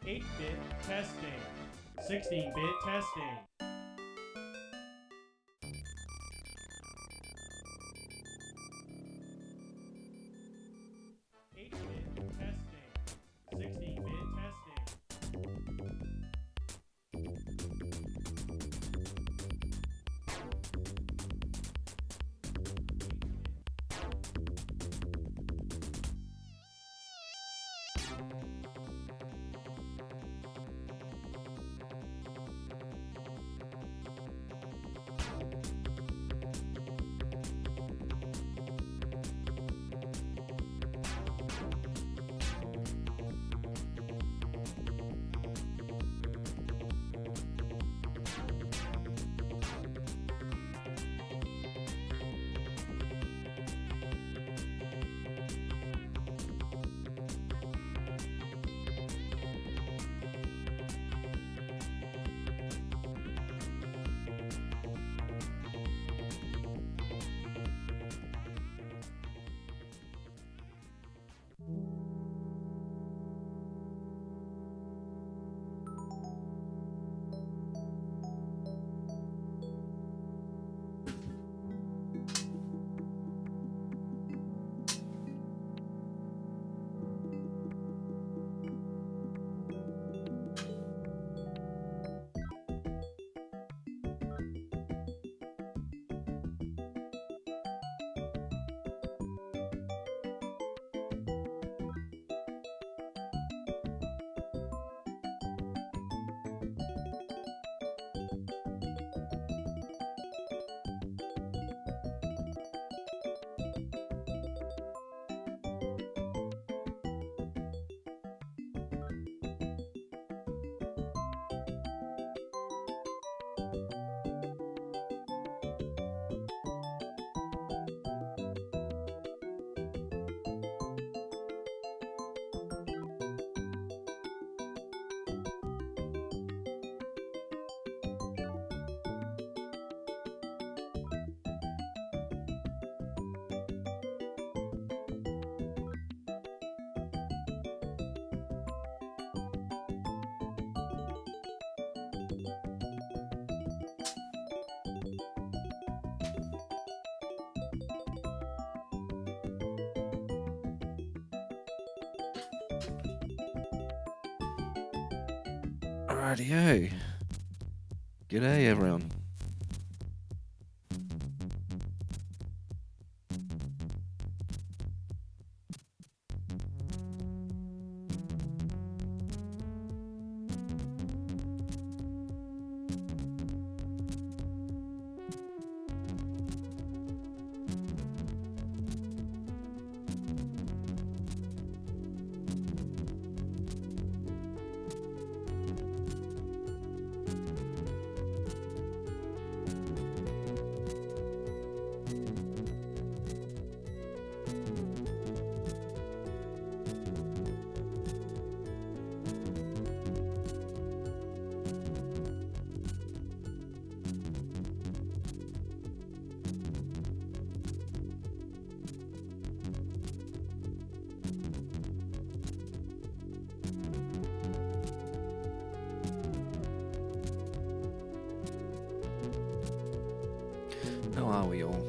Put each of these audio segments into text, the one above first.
8-bit testing. 16-bit testing. 8-bit testing. 16-bit testing. Rightio. G'day, everyone. How are we all?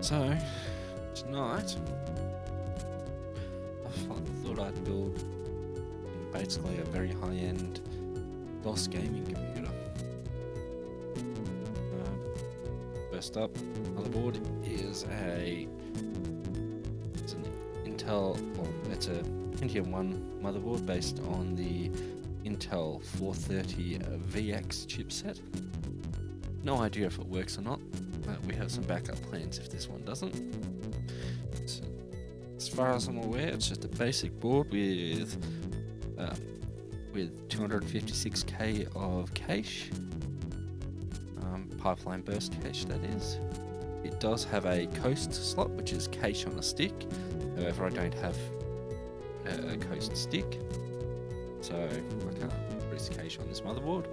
So, tonight, thought I'd build basically a very high-end DOS gaming computer. First up, motherboard is it's an Intel, well, it's a Pentium 1 motherboard based on the Intel 430 VX chipset. No idea if it works or not, but we have some backup plans if this one doesn't. So, as far as I'm aware, it's just a basic board with 256k of cache, pipeline burst cache, that is. It does have a coast slot, which is cache on a stick. However, I don't have a coast stick, so I can't press cache on this motherboard.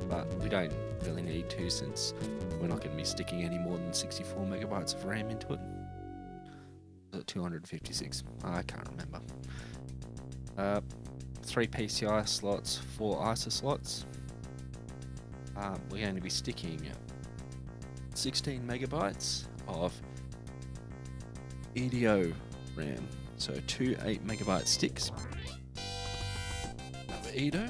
But we don't really need to, since we're not going to be sticking any more than 64 megabytes of RAM into it. 256. I can't remember. 3 PCI slots, 4 ISA slots. We're going to be sticking 16 megabytes of EDO RAM. So 2 8 megabyte sticks of EDO.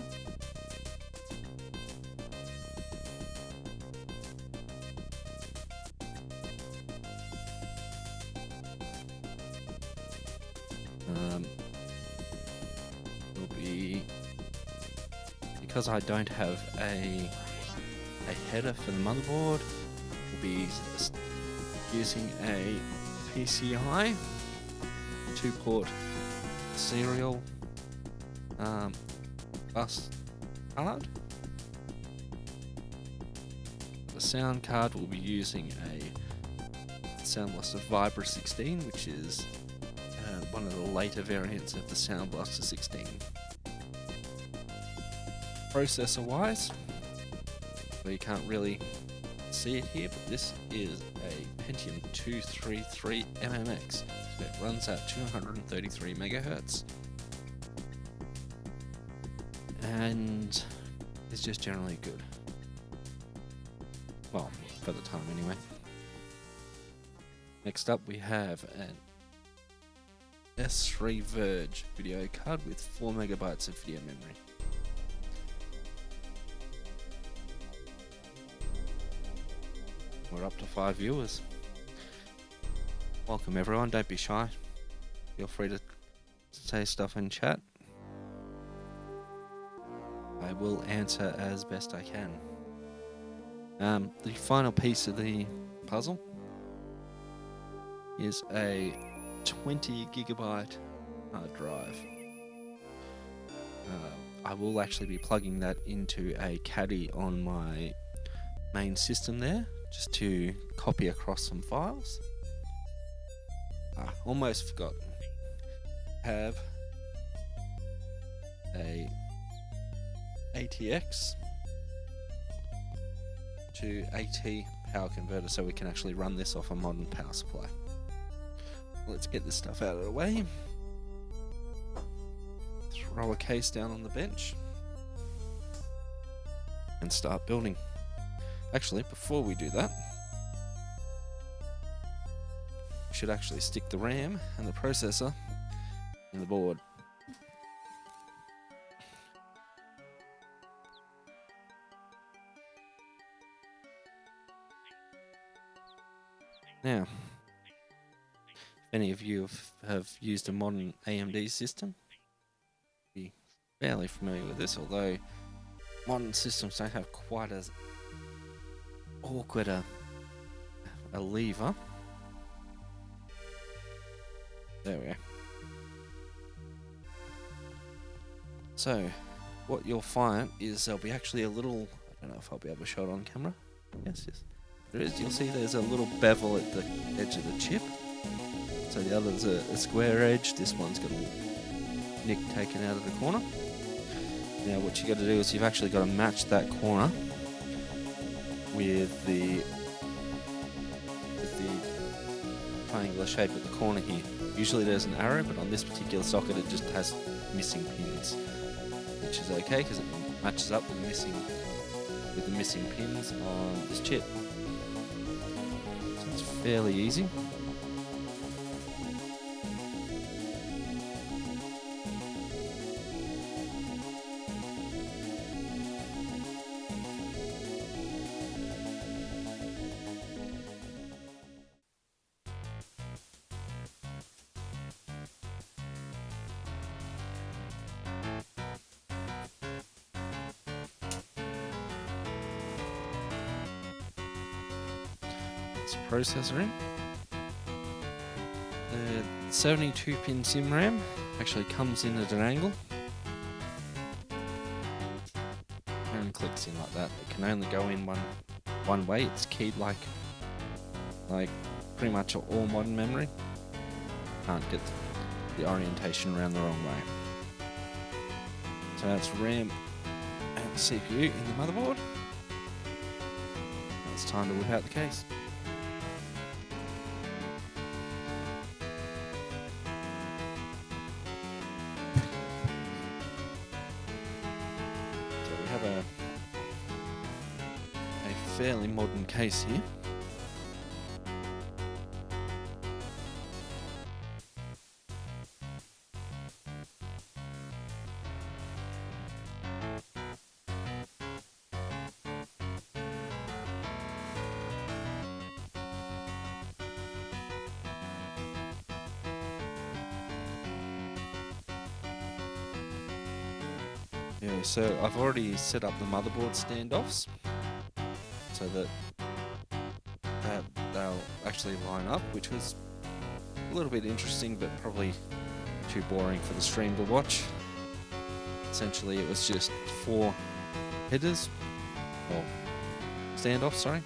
Will be, because I don't have a header for the motherboard, we'll be using a PCI 2-port serial bus card. The sound card will be using a Sound Blaster Vibra 16, which is one of the later variants of the Sound Blaster 16. Processor wise, well, you can't really see it here, but this is a Pentium 233 MMX. So it runs at 233 megahertz and is just generally good. Well, for the time anyway. Next up we have an S3 Verge video card with 4 megabytes of video memory. We're up to 5 viewers. Welcome everyone, don't be shy. Feel free to say stuff in chat. I will answer as best I can. The final piece of the puzzle is a 20 gigabyte hard drive. I will actually be plugging that into a caddy on my main system there, just to copy across some files. Almost forgot. Have a ATX to AT power converter, so we can actually run this off a modern power supply. Let's get this stuff out of the way. Throw a case down on the bench and start building. Actually, before we do that, we should actually stick the RAM and the processor in the board. Now, if any of you have used a modern AMD system, you'll be fairly familiar with this, although modern systems don't have quite as awkward a lever. There we go. So, what you'll find is there'll be actually a little, I don't know if I'll be able to show it on camera. Yes. There is. You'll see there's a little bevel at the edge of the chip. So the other's a square edge. This one's got a nick taken out of the corner. Now what you got to do is you've actually got to match that corner with the triangular shape at the corner here. Usually there's an arrow, but on this particular socket it just has missing pins, which is okay because it matches up with the missing pins on this chip. So it's fairly easy. Processor in. The 72-pin SIM RAM actually comes in at an angle and clicks in like that. It can only go in one one way. It's keyed like pretty much all modern memory. Can't get the orientation around the wrong way. So that's RAM and CPU in the motherboard. Now it's time to whip out the case. So we have a fairly modern case here. Yeah, so I've already set up the motherboard standoffs so that they'll actually line up, which was a little bit interesting, but probably too boring for the stream to watch. Essentially, it was just 4 headers, or standoffs, sorry.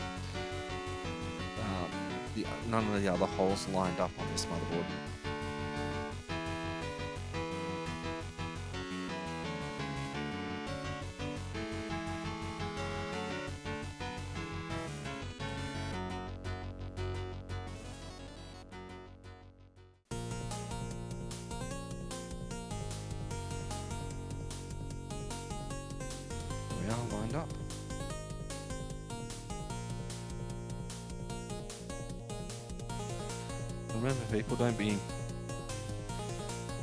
None of the other holes lined up on this motherboard. We are lined up. Remember, people, don't be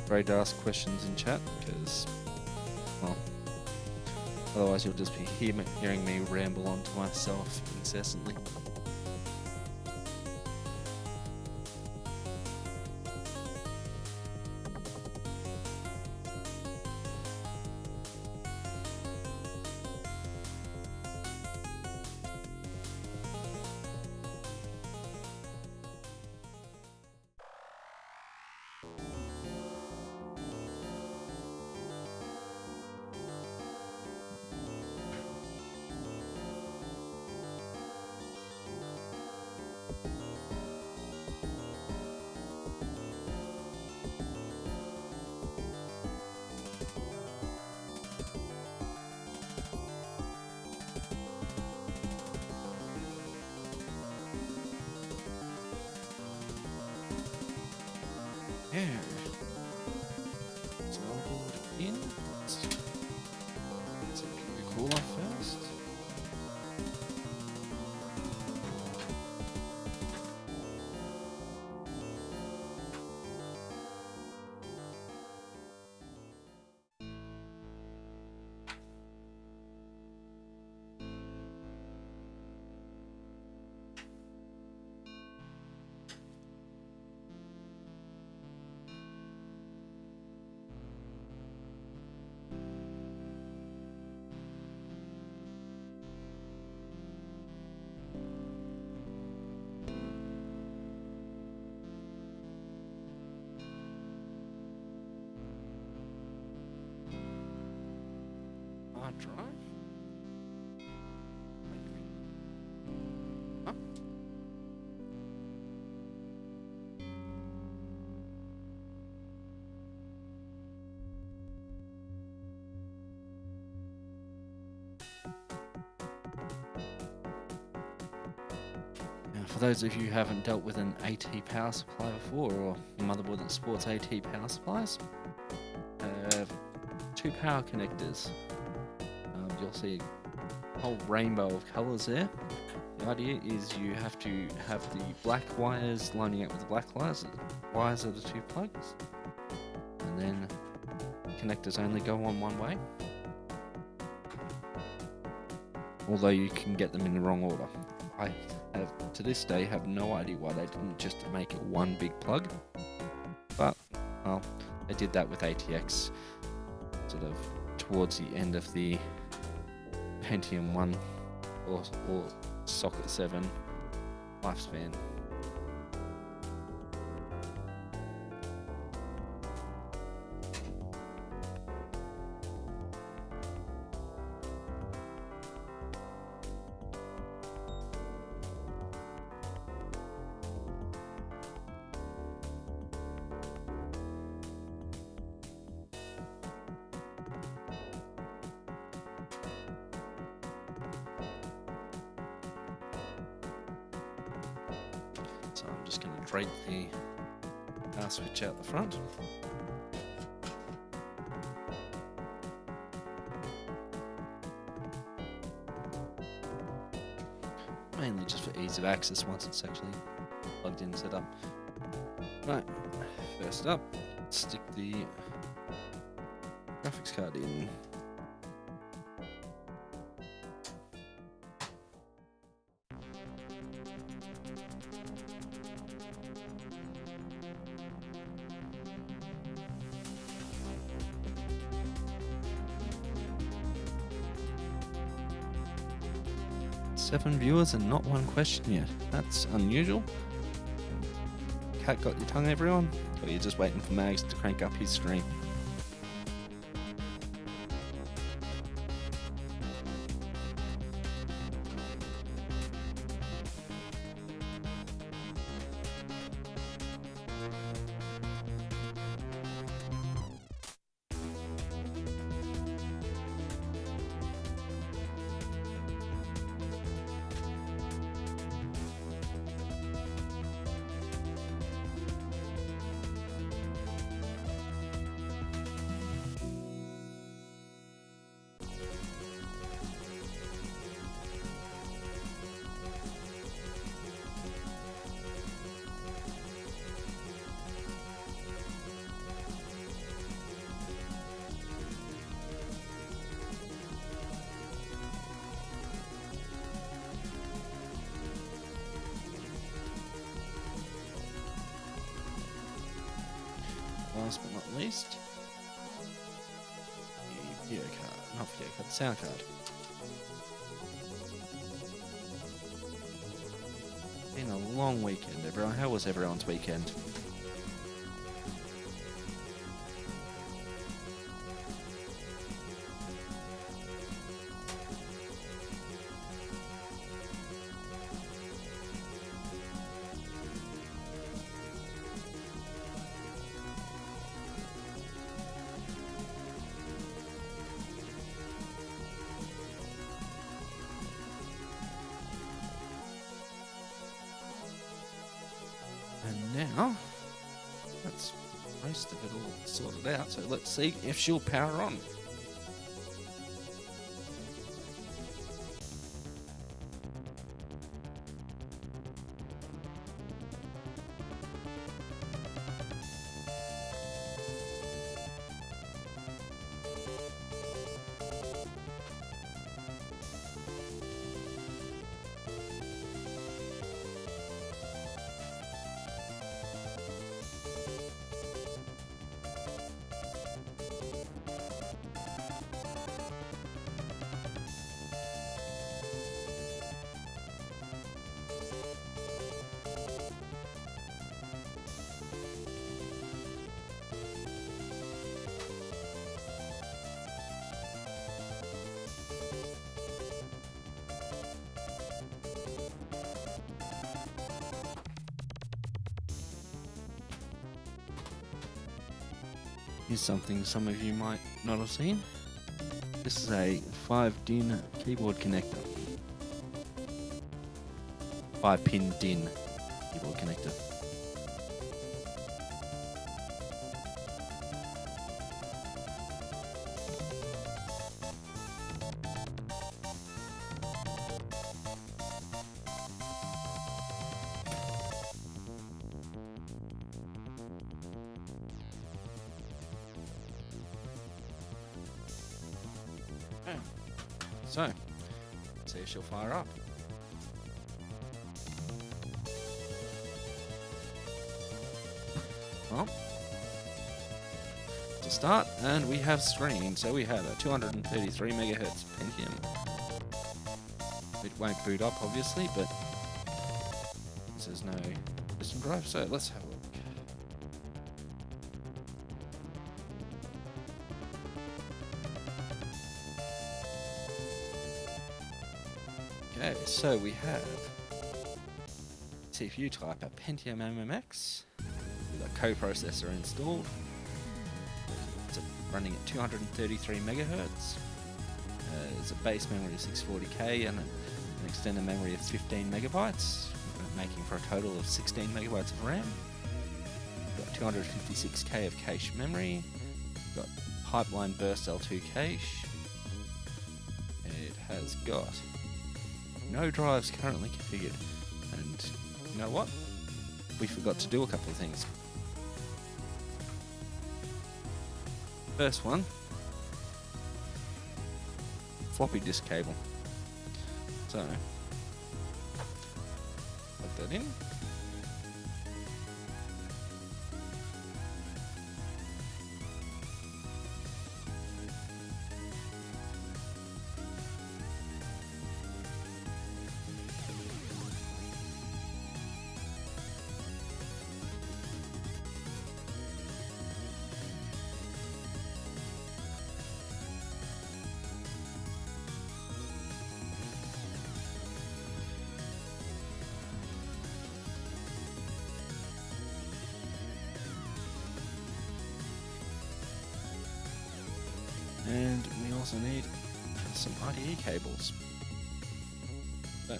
afraid to ask questions in chat, because, well, otherwise you'll just be hearing me ramble on to myself incessantly. Yeah. So motherboard in. Let's keep it cool off first. Hard drive. Huh? Now, for those of you who haven't dealt with an AT power supply before, or a motherboard that supports AT power supplies, 2 power connectors. You'll see a whole rainbow of colours there. The idea is you have to have the black wires lining up with the black wires of the 2 plugs, and then connectors only go on one way. Although you can get them in the wrong order. I have, to this day, have no idea why they didn't just make it one big plug. But, well, they did that with ATX sort of towards the end of the Pentium 1 or Socket 7 lifespan. just going to drape the power switch out the front. Mainly just for ease of access once it's actually plugged in and set up. Right, first up, stick the graphics card in. Seven viewers and not one question yet. That's unusual. Cat got your tongue, everyone? Or you're just waiting for Mags to crank up his stream? Last but not least, the video card, not video card, sound card. Been a long weekend, everyone. How was everyone's weekend? And now, that's most of it all sorted out, so let's see if she'll power on. Here's something some of you might not have seen. This is a 5-DIN keyboard connector. 5-pin DIN keyboard connector. So, let's see if she'll fire up. Well, to start, and we have screen. So we have a 233 megahertz Pentium. It won't boot up, obviously, but this is no system drive. So let's have a look. Okay, so we have CPU type a Pentium MMX with a coprocessor installed. It's running at 233 megahertz. There's a base memory of 640K and an extended memory of 15 megabytes. making for a total of 16 megabytes of RAM. Got 256k of cache memory. Got pipeline burst L2 cache. It has got no drives currently configured. And you know what? We forgot to do a couple of things. First one, floppy disk cable. So, plug that in. And we also need some IDE cables. So,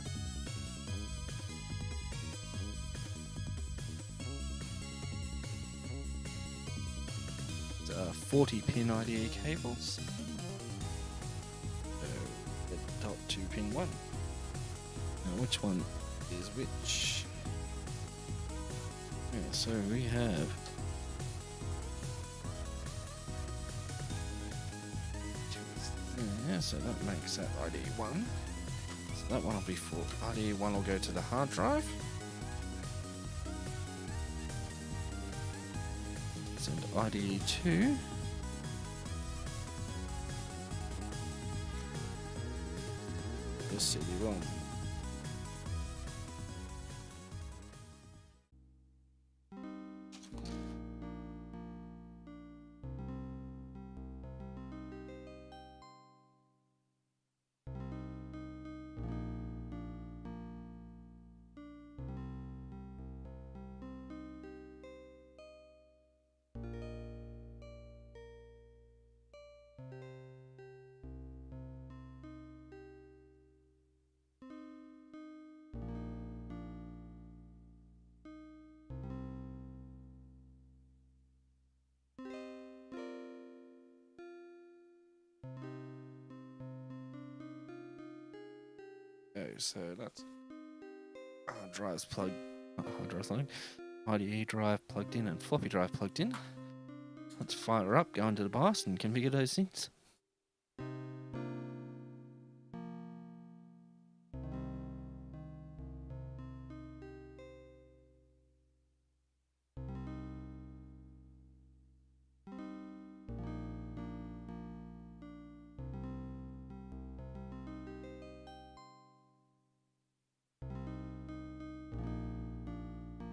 it's 40 pin IDE cables. So the dot to pin 1. Now which one is which? Yeah, so we have so that makes that IDE1. So that one will be for IDE1 will go to the hard drive. Send IDE2. The CD-ROM. Okay, so that's hard drives plugged, hard drive line, IDE drive plugged in and floppy drive plugged in. Let's fire up, go into the BIOS and configure those things.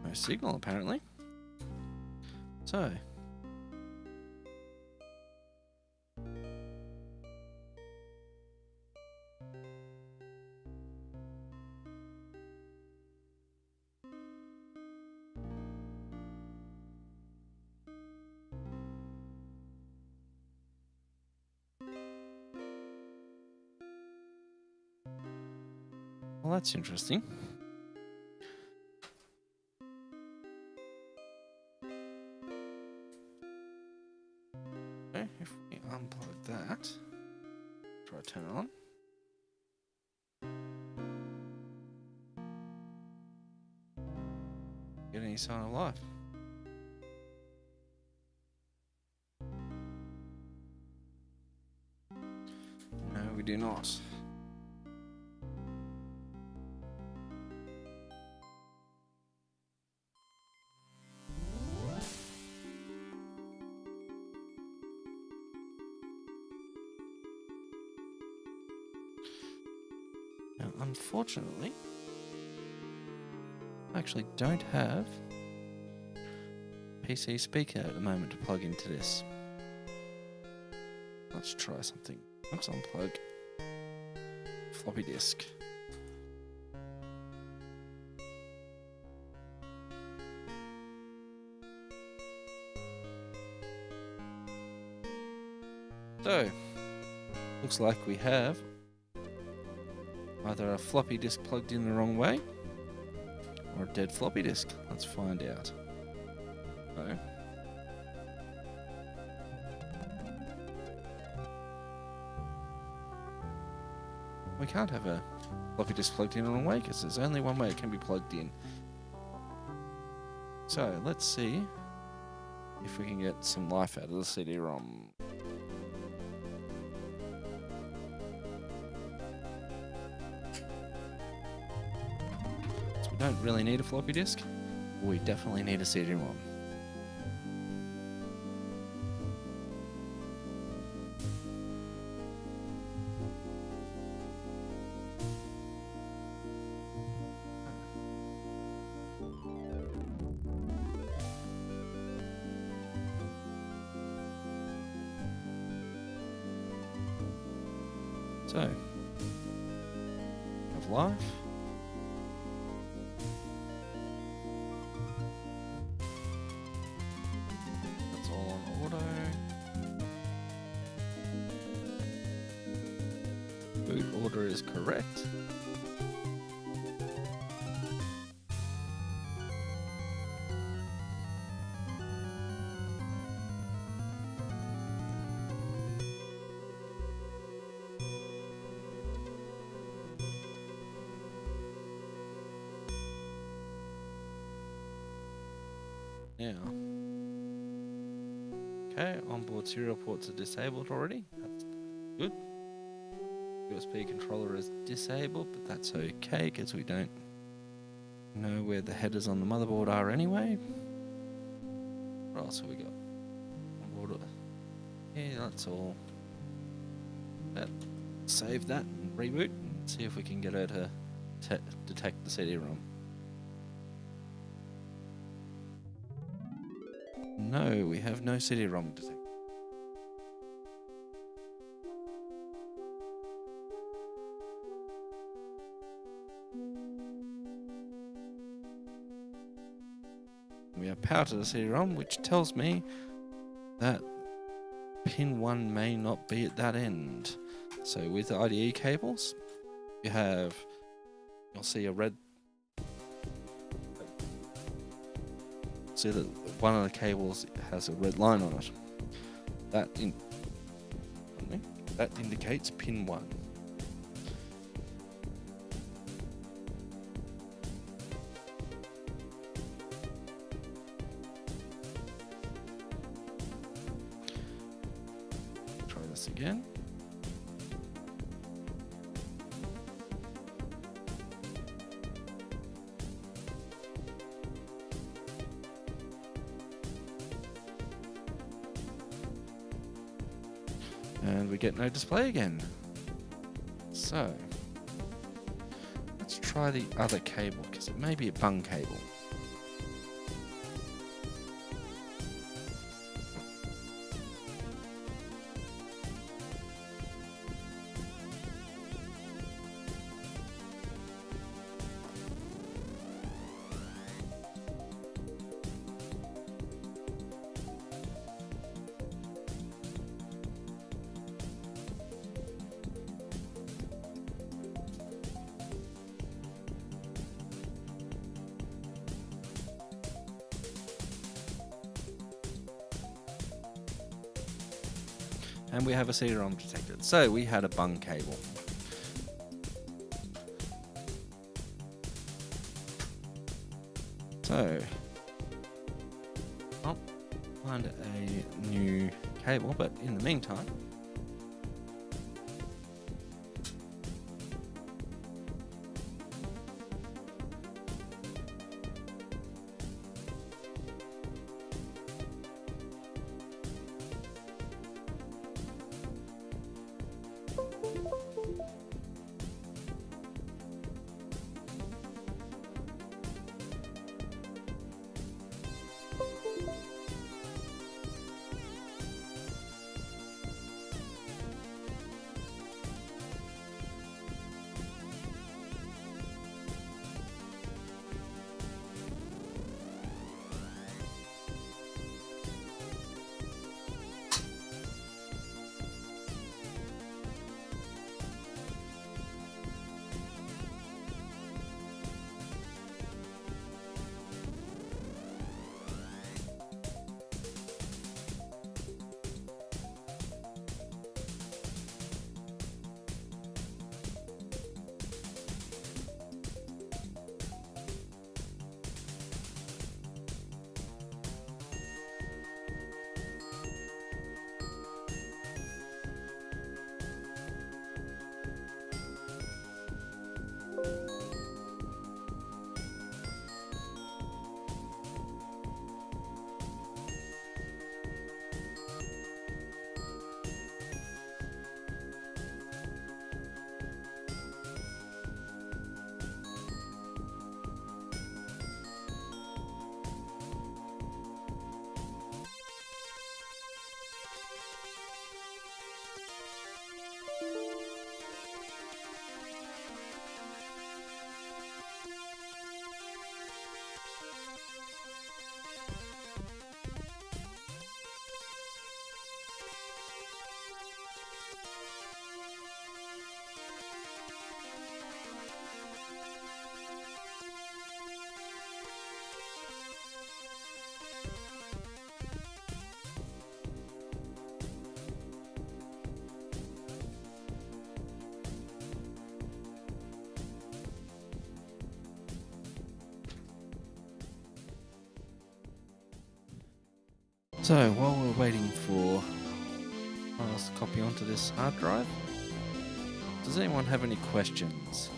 No signal apparently. So well, that's interesting. Okay, if we unplug that, try to turn it on. Get any sign of life? No, we do not. Now, unfortunately, I actually don't have PC speaker at the moment to plug into this. Let's try something. Let's unplug floppy disk. So, looks like we have either a floppy disk plugged in the wrong way, or a dead floppy disk? Let's find out. No. We can't have a floppy disk plugged in on a way because there's only one way it can be plugged in. So let's see if we can get some life out of the CD-ROM. So we don't really need a floppy disk. We definitely need a CD-ROM. So, have life. That's all on auto. Boot order is correct. Now, okay, onboard serial ports are disabled already. That's good. USB controller is disabled, but that's okay because we don't know where the headers on the motherboard are anyway. What else have we got? Onboard. Yeah, that's all. Save that and reboot and see if we can get her to detect the CD-ROM. No, we have no CD-ROM detected. We have power to the CD-ROM, which tells me that pin 1 may not be at that end. So with the IDE cables, you'll see a red. See that one of the cables has a red line on it. That indicates pin 1. Try this again. And we get no display again. So, let's try the other cable, because it may be a bung cable. And we have a CD-ROM detected. So we had a bung cable. So I'll find a new cable, but in the meantime, So while we're waiting for us to copy onto this hard drive, does anyone have any questions?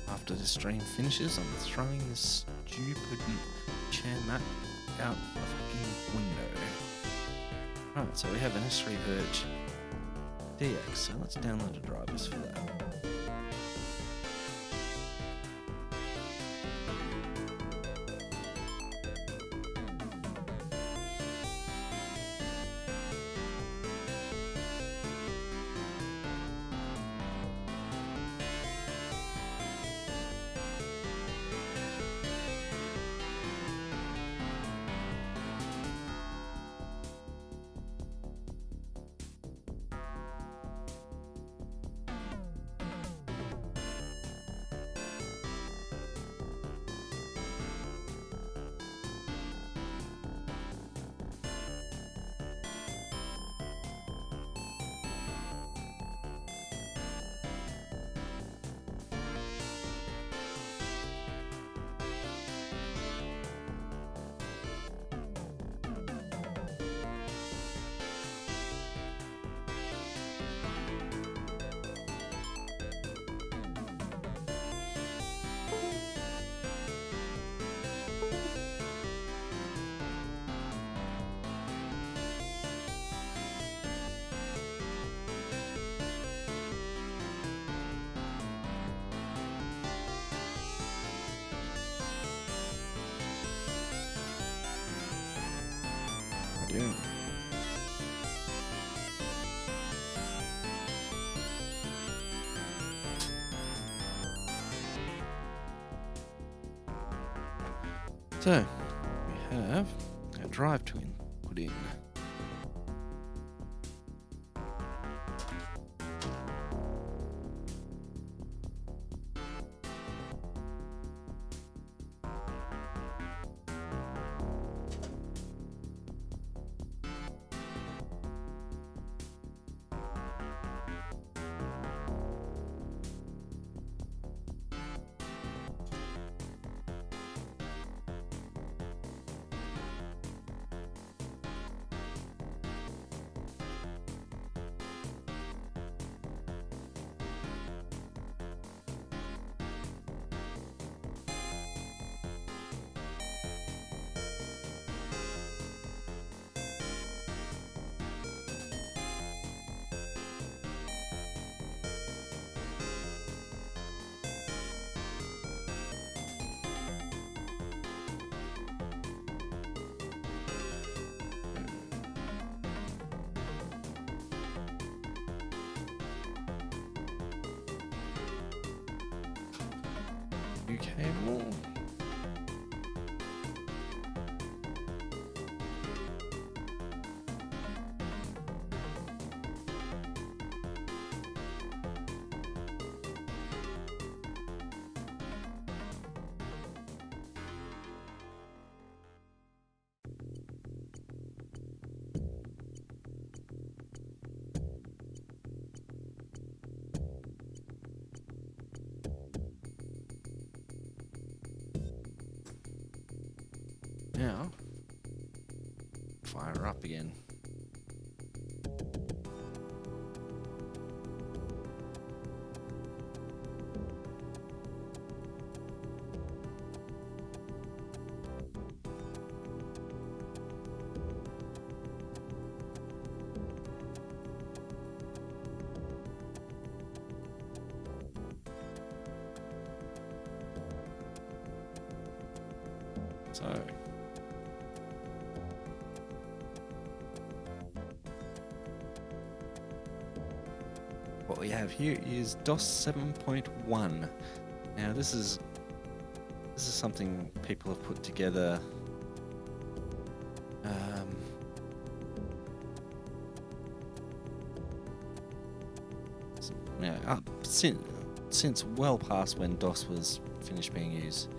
After the stream finishes, I'm throwing this stupid chair mat out the fucking window. Right, so we have an S3 Verge DX, so let's download the drivers for that. Yeah. So, we have a drive to put in. rescue cable. Now, fire up again. So, what we have here is DOS 7.1. Now this is something people have put together up since well past when DOS was finished being used.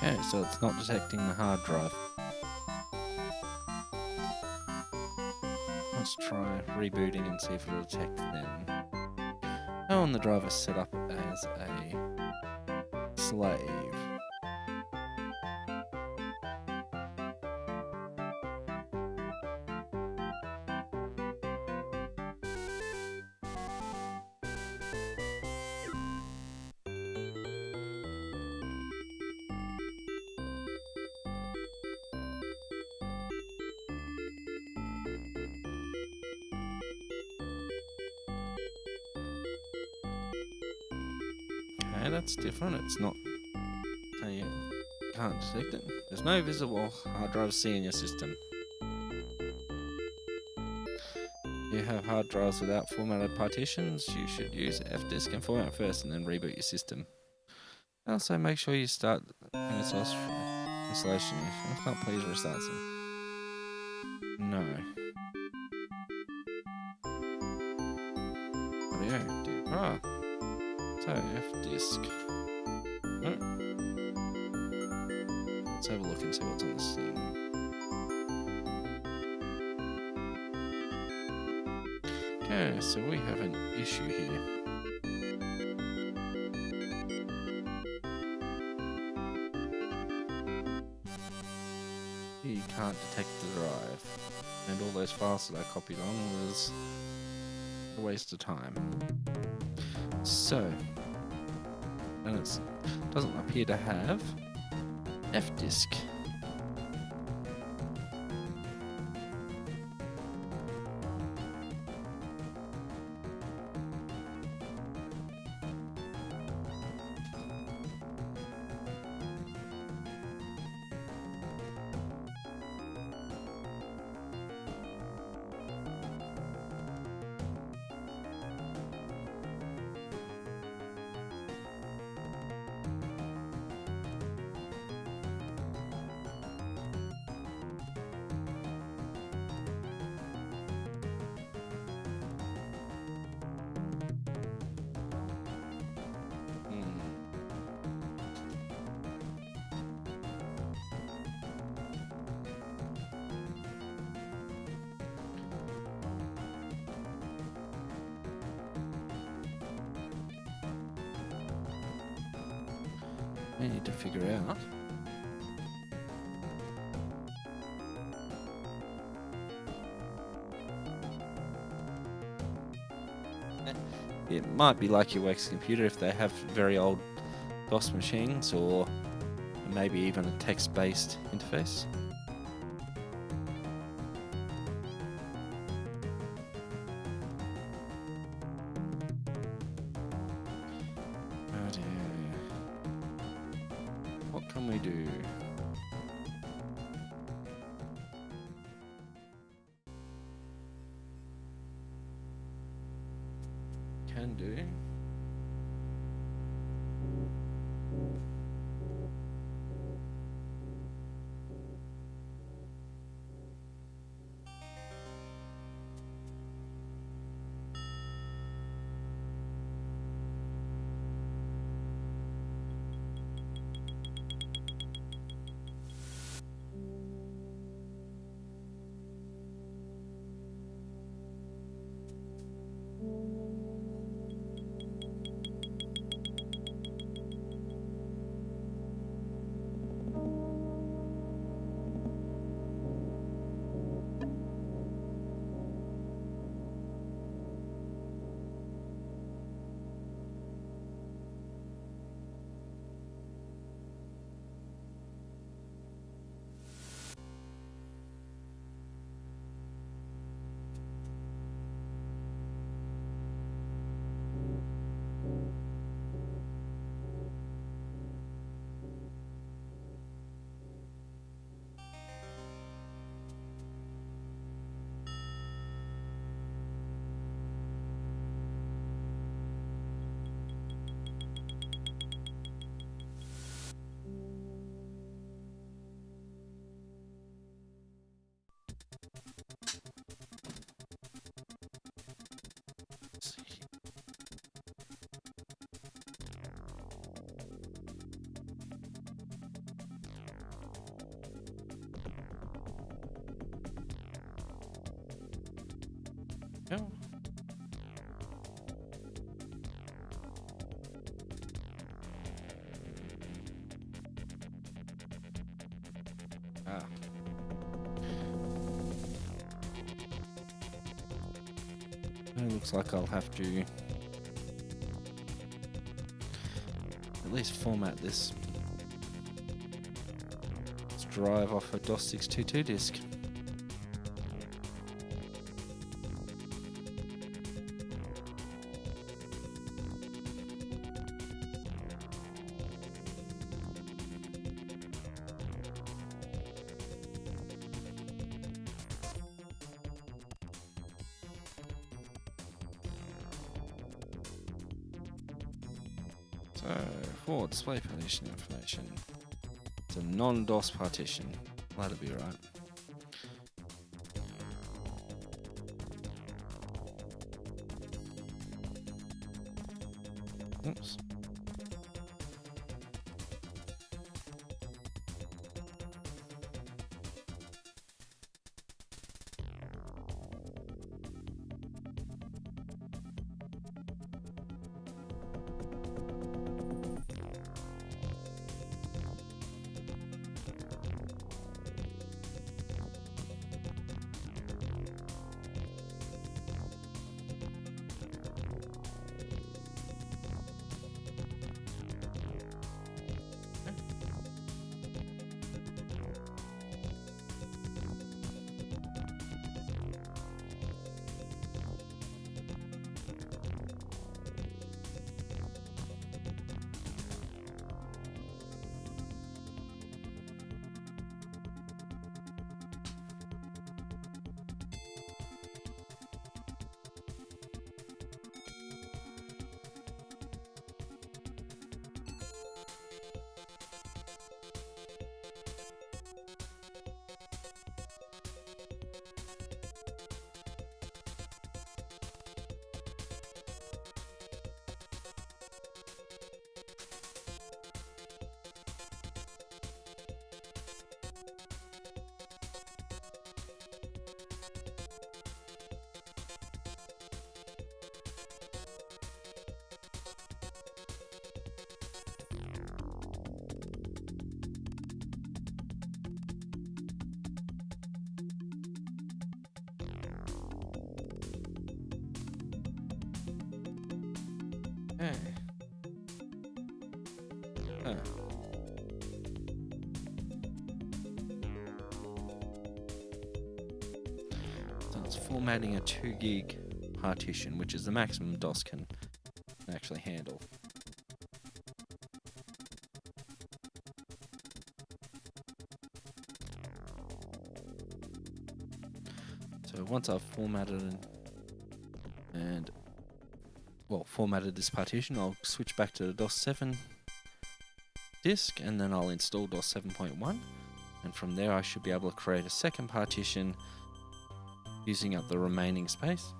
Okay, so it's not detecting the hard drive. Let's try rebooting and see if it'll detect then. Oh, and the drive is set up as a slave. Okay, that's different. It's not. So you can't detect it. There's no visible hard drive C in your system. If you have hard drives without formatted partitions, you should use fdisk and format first and then reboot your system. Also, make sure you start MS-DOS installation. If not, please restart them. No. Ah. So, fdisk. No. Let's have a look and see what's on this thing. Okay, so we have an issue here. You can't detect the drive. And all those files that I copied on was a waste of time. So, and it doesn't appear to have F-disk. I need to figure out it might be like your works computer if they have very old DOS machines or maybe even a text-based interface. Oh dear. What can we do? Can do. Oh. Ah. It looks like I'll have to at least format this drive off a DOS 622 disk. So, for display partition information, it's a non-DOS partition. That'll be right. Oops. Okay. Huh. So it's formatting a 2 gig partition, which is the maximum DOS can actually handle. So once I've formatted formatted this partition, I'll switch back to the DOS 7 disk, and then I'll install DOS 7.1, and from there I should be able to create a second partition using up the remaining space.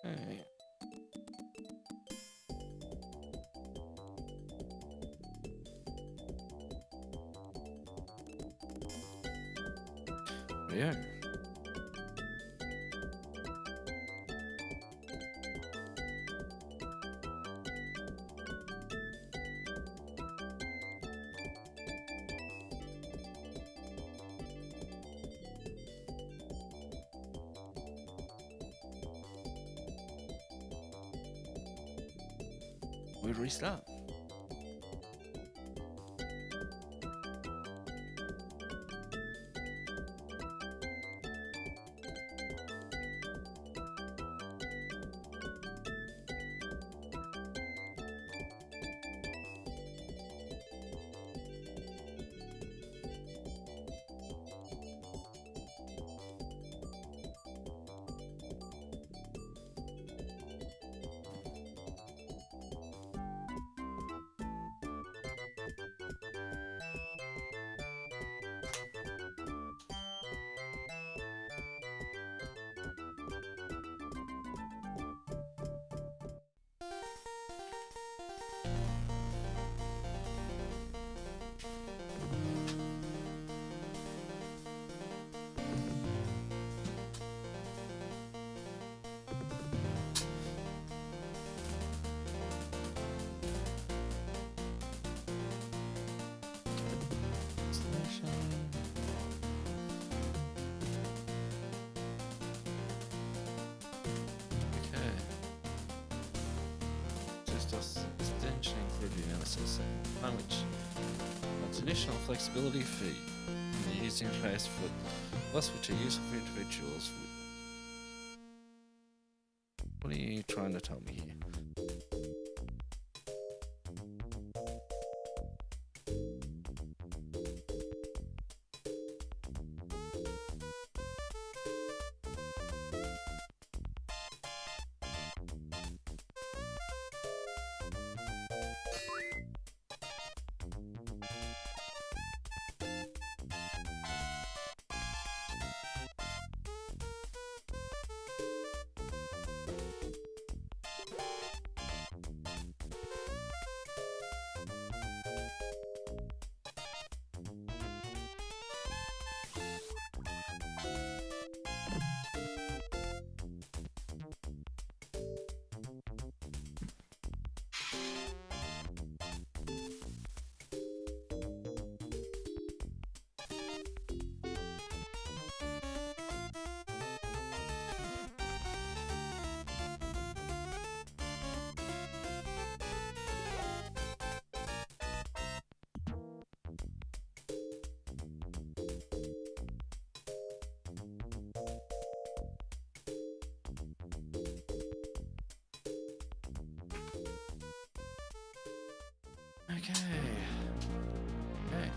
Okay. Yeah. We restart. Okay. Just extension included analysis, one which provides additional flexibility for the user interface for plus which are useful for individuals. What are you trying to tell me here? Okay. Okay.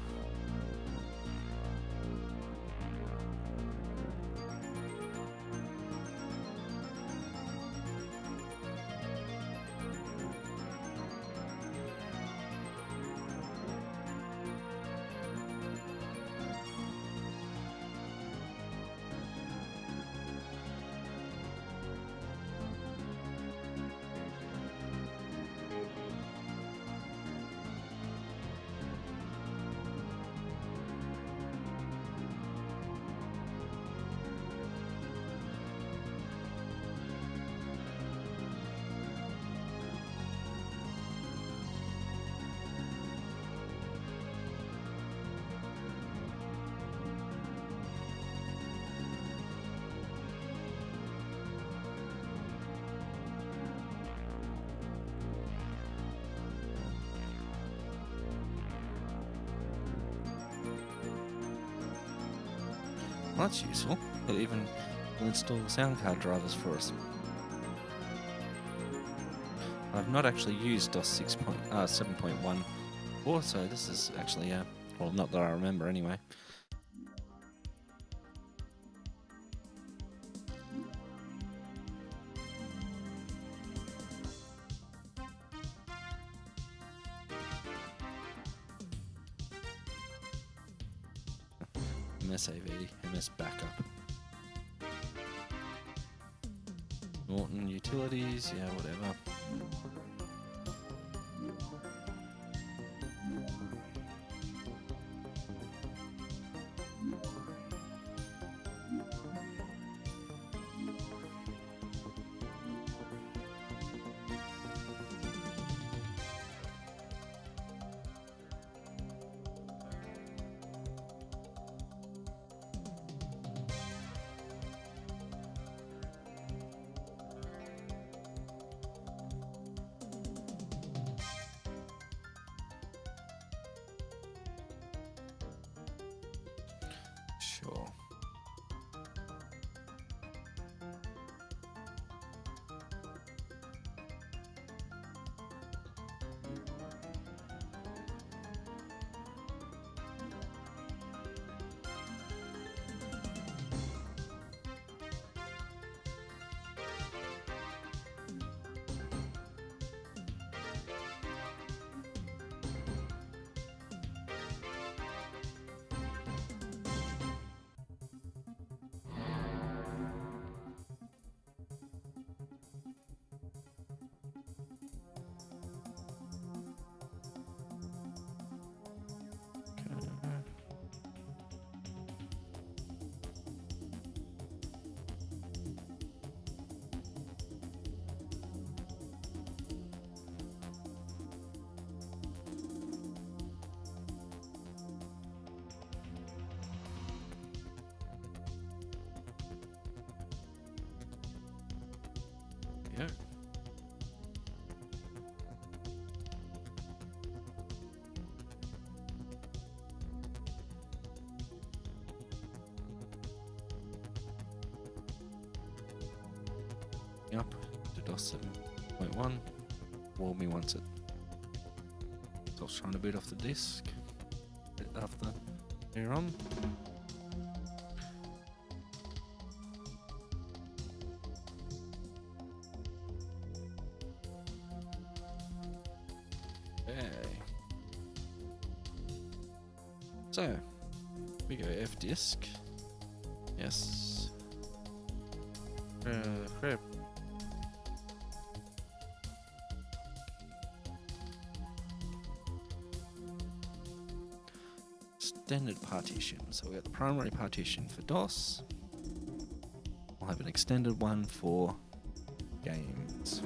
Well, that's useful. It even will install the sound card drivers for us. I've not actually used DOS 7.1 before, so this is actually, well, not that I remember anyway. MSAV, MS Backup. Norton Utilities, yeah, whatever. Sure. Yeah. Yep, to DOS 7.1. Warn me once it. So I was trying to boot off the disk. Off the ROM. Okay. So, we go F disk. Yes. Crap. Extended partition. So we got the primary partition for DOS. We'll have an extended one for games.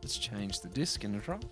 Let's change the disk in a drop.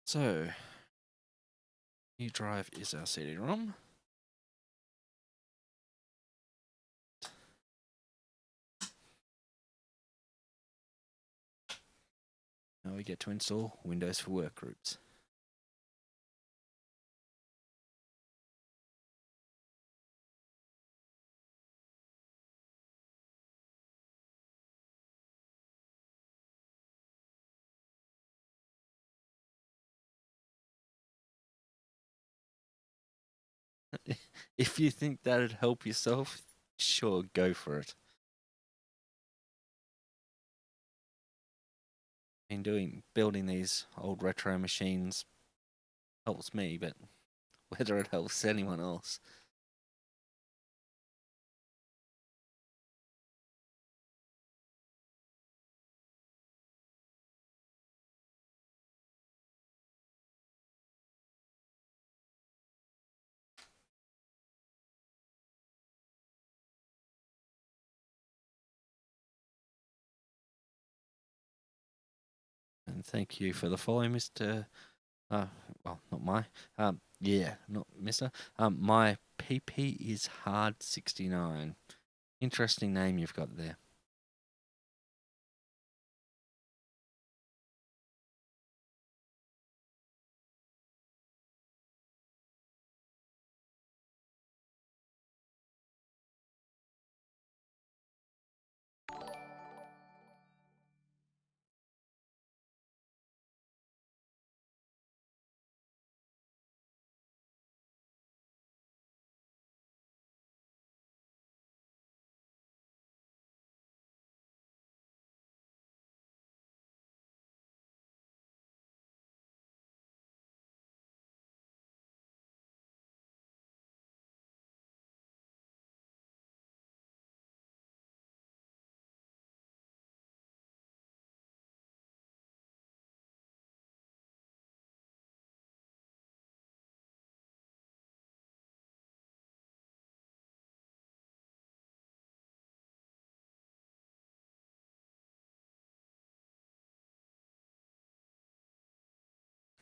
So, new drive is our CD-ROM. Now we get to install Windows for Workgroups. If you think that'd help yourself, sure, go for it. Building these old retro machines helps me, but whether it helps anyone else. And thank you for the follow, Mr. Well, not my. Yeah, not Mr. My PP is Hard69. Interesting name you've got there.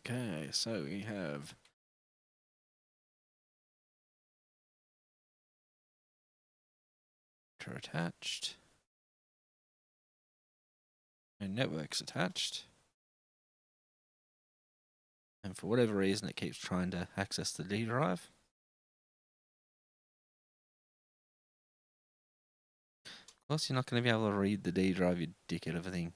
Okay, so we have attached and networks attached. And for whatever reason, it keeps trying to access the D drive. Of course, you're not going to be able to read the D drive, you dickhead of a thing.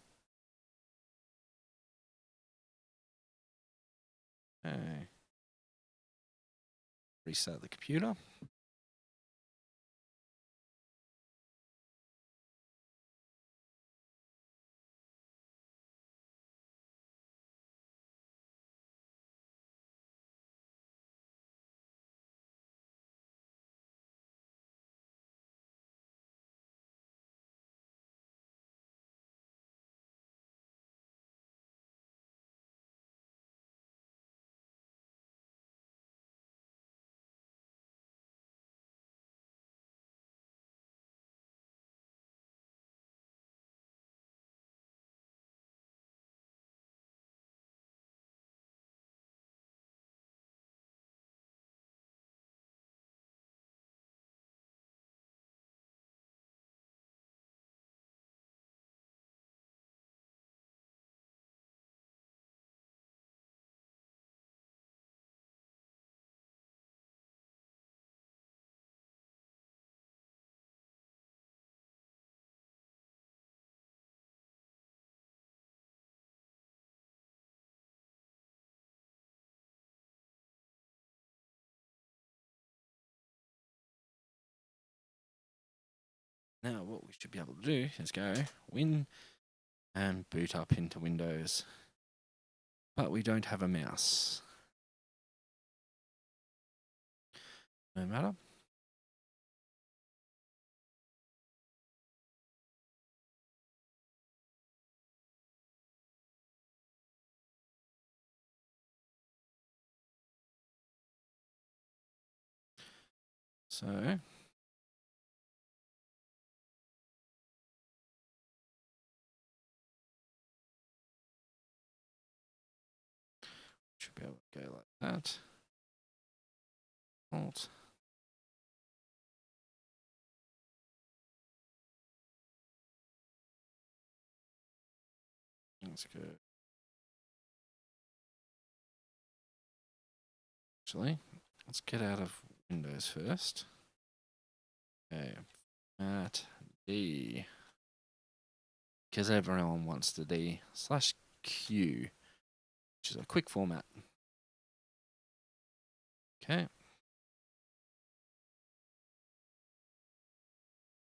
Okay. Restart the computer. Now what we should be able to do is go Win and boot up into Windows. But we don't have a mouse. No matter. So should be able to go like that. Alt. Let's go. Actually, let's get out of Windows first. Okay, at D. Because everyone wants the D/Q, which is a quick format. Okay.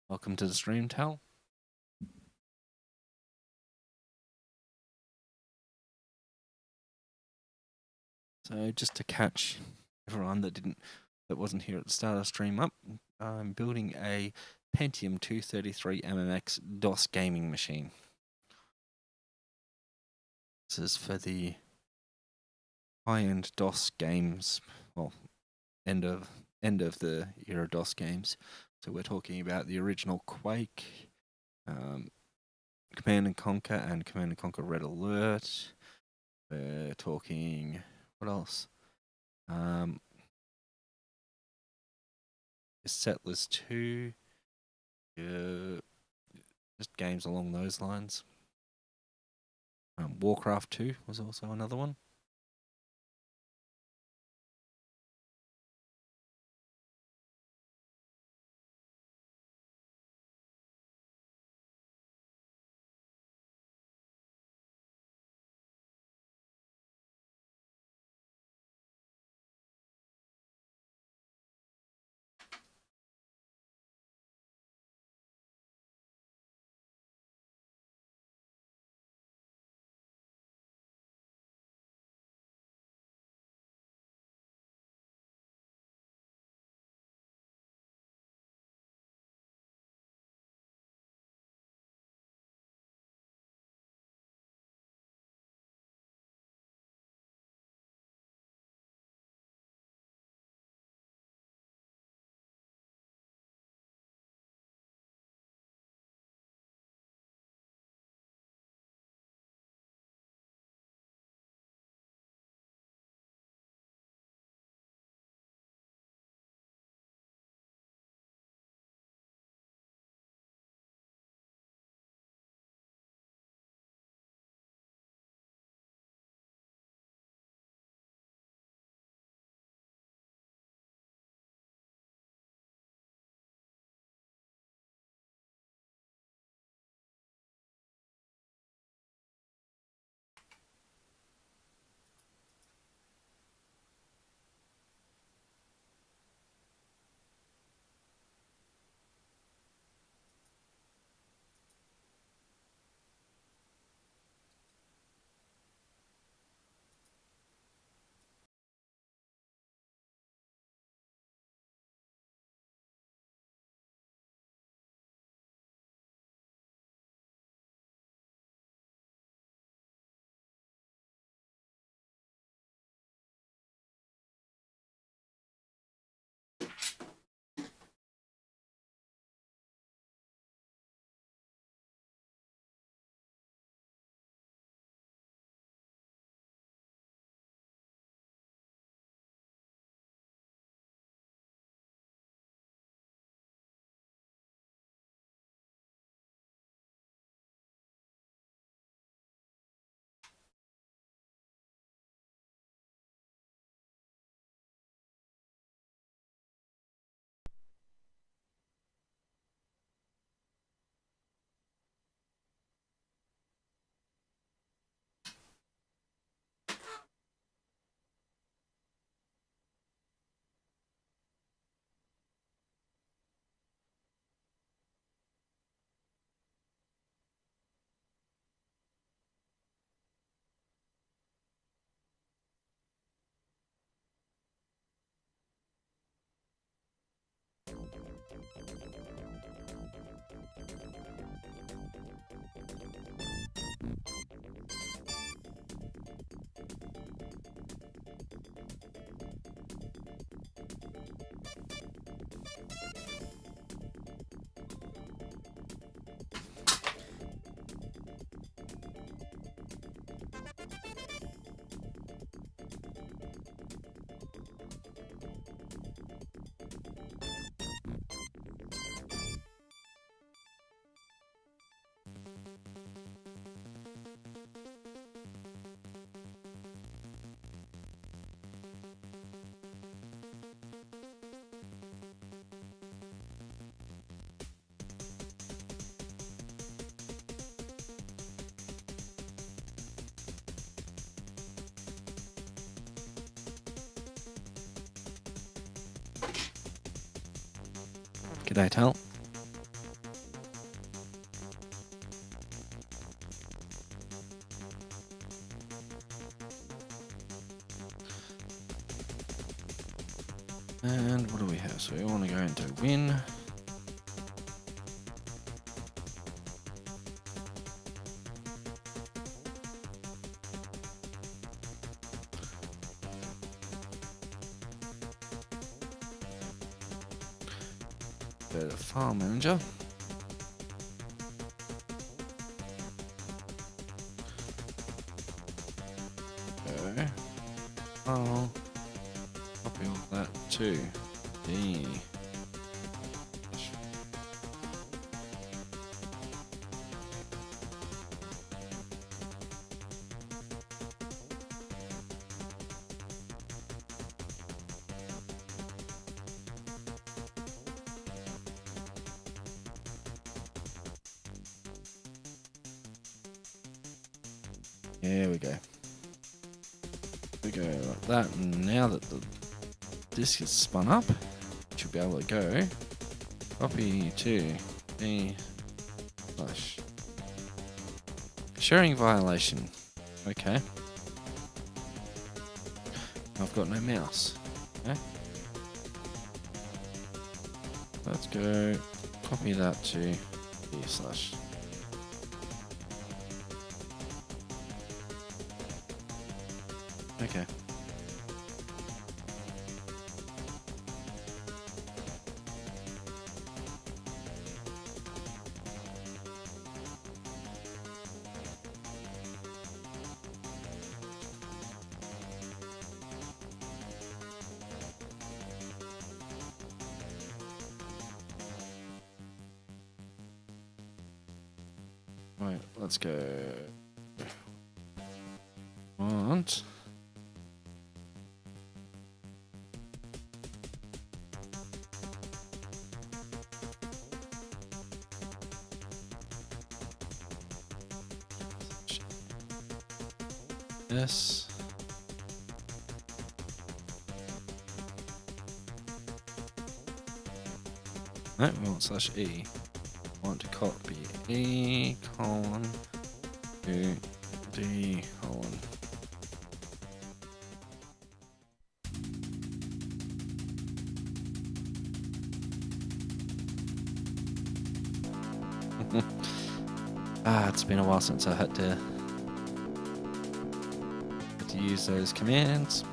Welcome to the stream, Tal. So just to catch everyone that wasn't here at the start of the stream up, I'm building a Pentium 233 MMX DOS gaming machine. This is for the high-end DOS games, well, end of the era DOS games. So we're talking about the original Quake, Command and Conquer, and Command and Conquer Red Alert. We're talking, what else? Settlers 2, just games along those lines. Warcraft 2 was also another one. G'day, Tal. And what do we have? So we want to go into win. Go to file manager. Go. File. Copy all that to the. There we go. We go like that. And now that the disk is spun up, it should be able to go. Copy to the flash. Sharing violation. Okay. I've got no mouse. Okay. Let's go. Copy that to the slash. Okay. Right, let's go. Want. Yes. No, we want slash E. Want to copy E colon to D colon. It's been a while since I had to use those commands.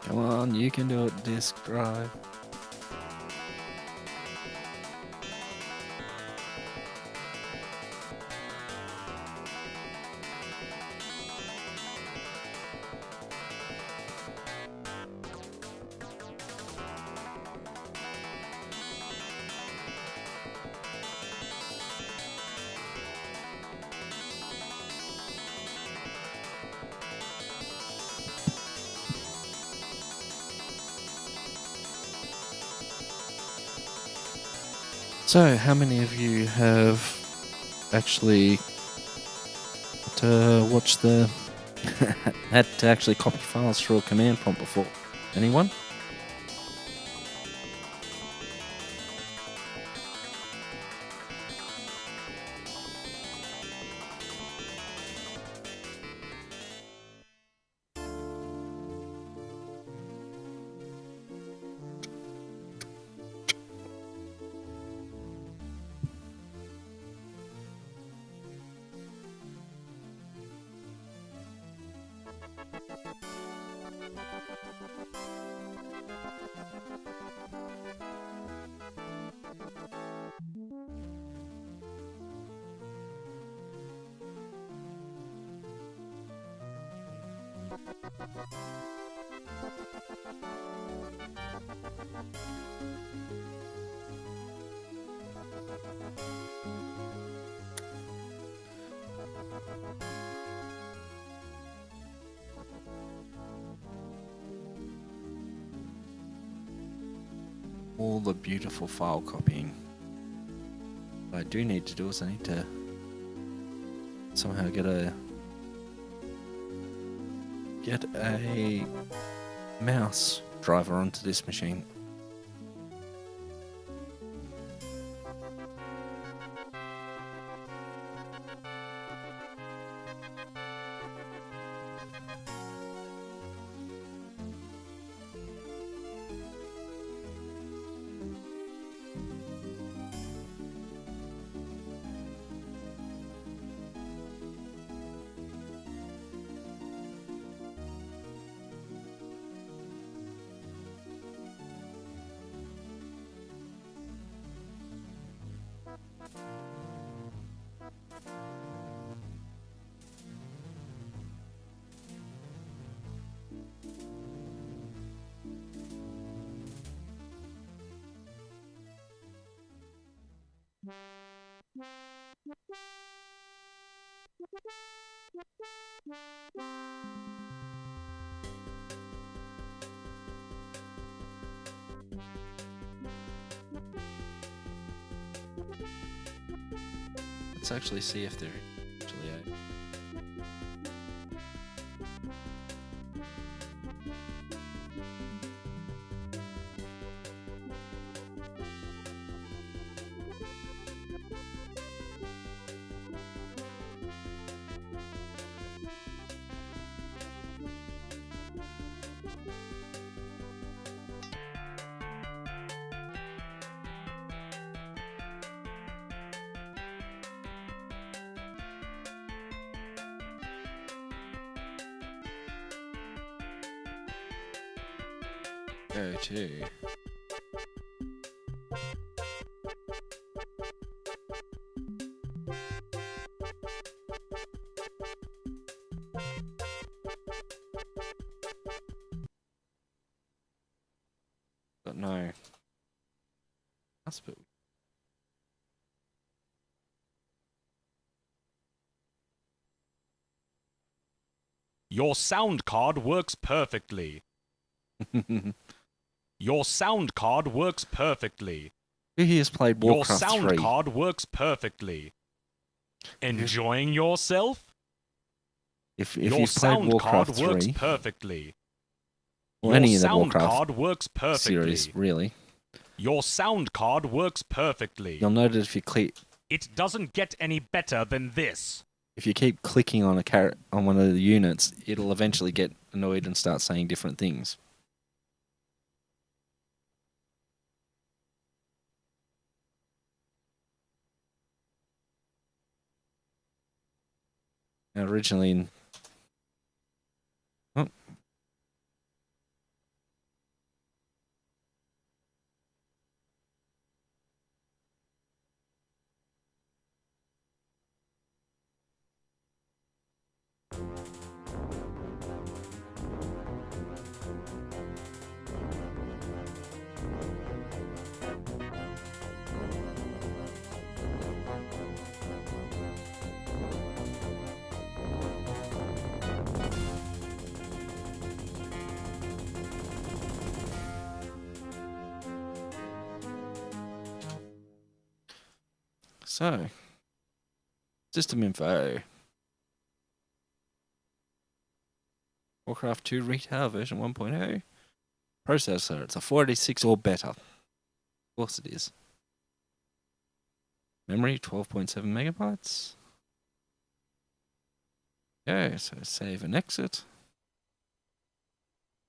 Come on, you can do it, disk drive. So, how many of you have actually to watch the had to actually copy files through a command prompt before? Anyone? All the beautiful file copying. What I do need to do is I need to somehow get a mouse driver onto this machine. Let's actually see if they're actually out. Go to but no. That's a bit Your sound card works perfectly. weird. Your sound card works perfectly. Who here's played Your Warcraft sound 3? card works perfectly. Enjoying yourself? If Your you've played sound Warcraft card works 3, perfectly. or Your any of the sound Warcraft card works perfectly. series, really, Your sound card works perfectly. you'll notice if you It doesn't get any better than this. if you keep clicking on on one of the units, it'll eventually get annoyed and start saying different things. Now, originally, So, system info. Warcraft 2 Retail version 1.0. Processor, it's a 486 or better. Of course it is. Memory, 12.7 megabytes. Okay, so save and exit.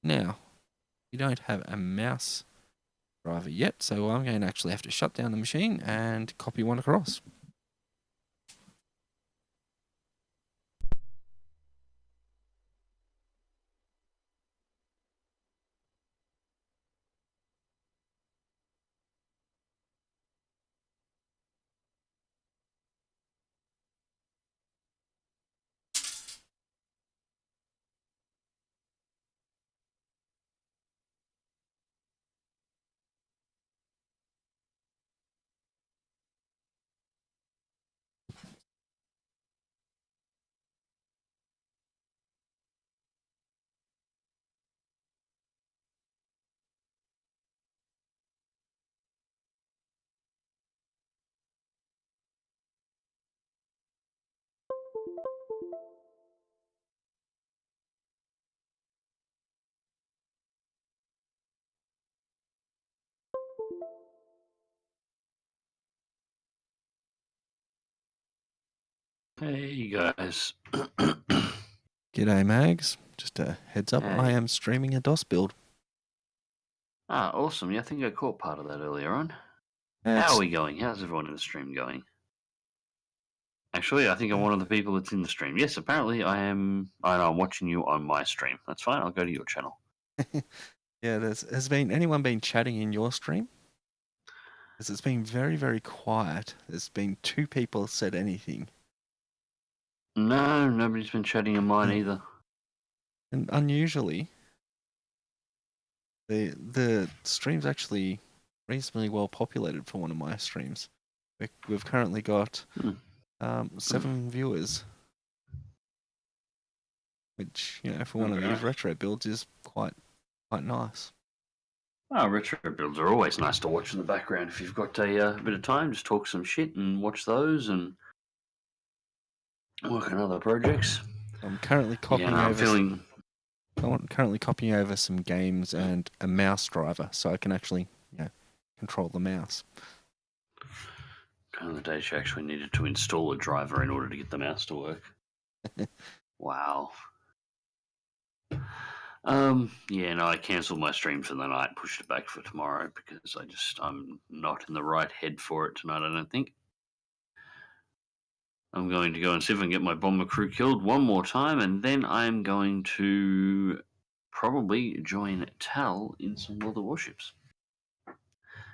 Now, you don't have a mouse driver yet, so I'm going to actually have to shut down the machine and copy one across. Hey guys. G'day, Mags. Just a heads up, I Hey. am streaming a DOS build. Awesome. Yeah, I think I caught part of that earlier on. How It's- are we going? How's everyone in the stream going? Actually, I think I'm one of the people that's in the stream. Yes, apparently I am. I know I'm watching you on my stream. That's fine. I'll go to your channel. Yeah, has anyone been chatting in your stream? Because it's been very, very quiet. There's been 2 people said anything. No, nobody's been chatting in mine either. And unusually, the stream's actually reasonably well populated for one of my streams. We've currently got 7 viewers, which, you know, for one of these retro builds is quite nice. Oh, retro builds are always nice to watch in the background. If you've got a bit of time, just talk some shit and watch those and work on other projects. I'm currently copying Yeah, I'm over. feeling. I'm currently copying over some games and a mouse driver, so I can actually, you know, control the mouse. Kind of the days you actually needed to install a driver in order to get the mouse to work. Wow. Yeah, no, I cancelled my stream for the night, pushed it back for tomorrow because I'm not in the right head for it tonight, I don't think. I'm going to go and see if I can get my bomber crew killed one more time, and then I'm going to probably join Tal in some World of Warships.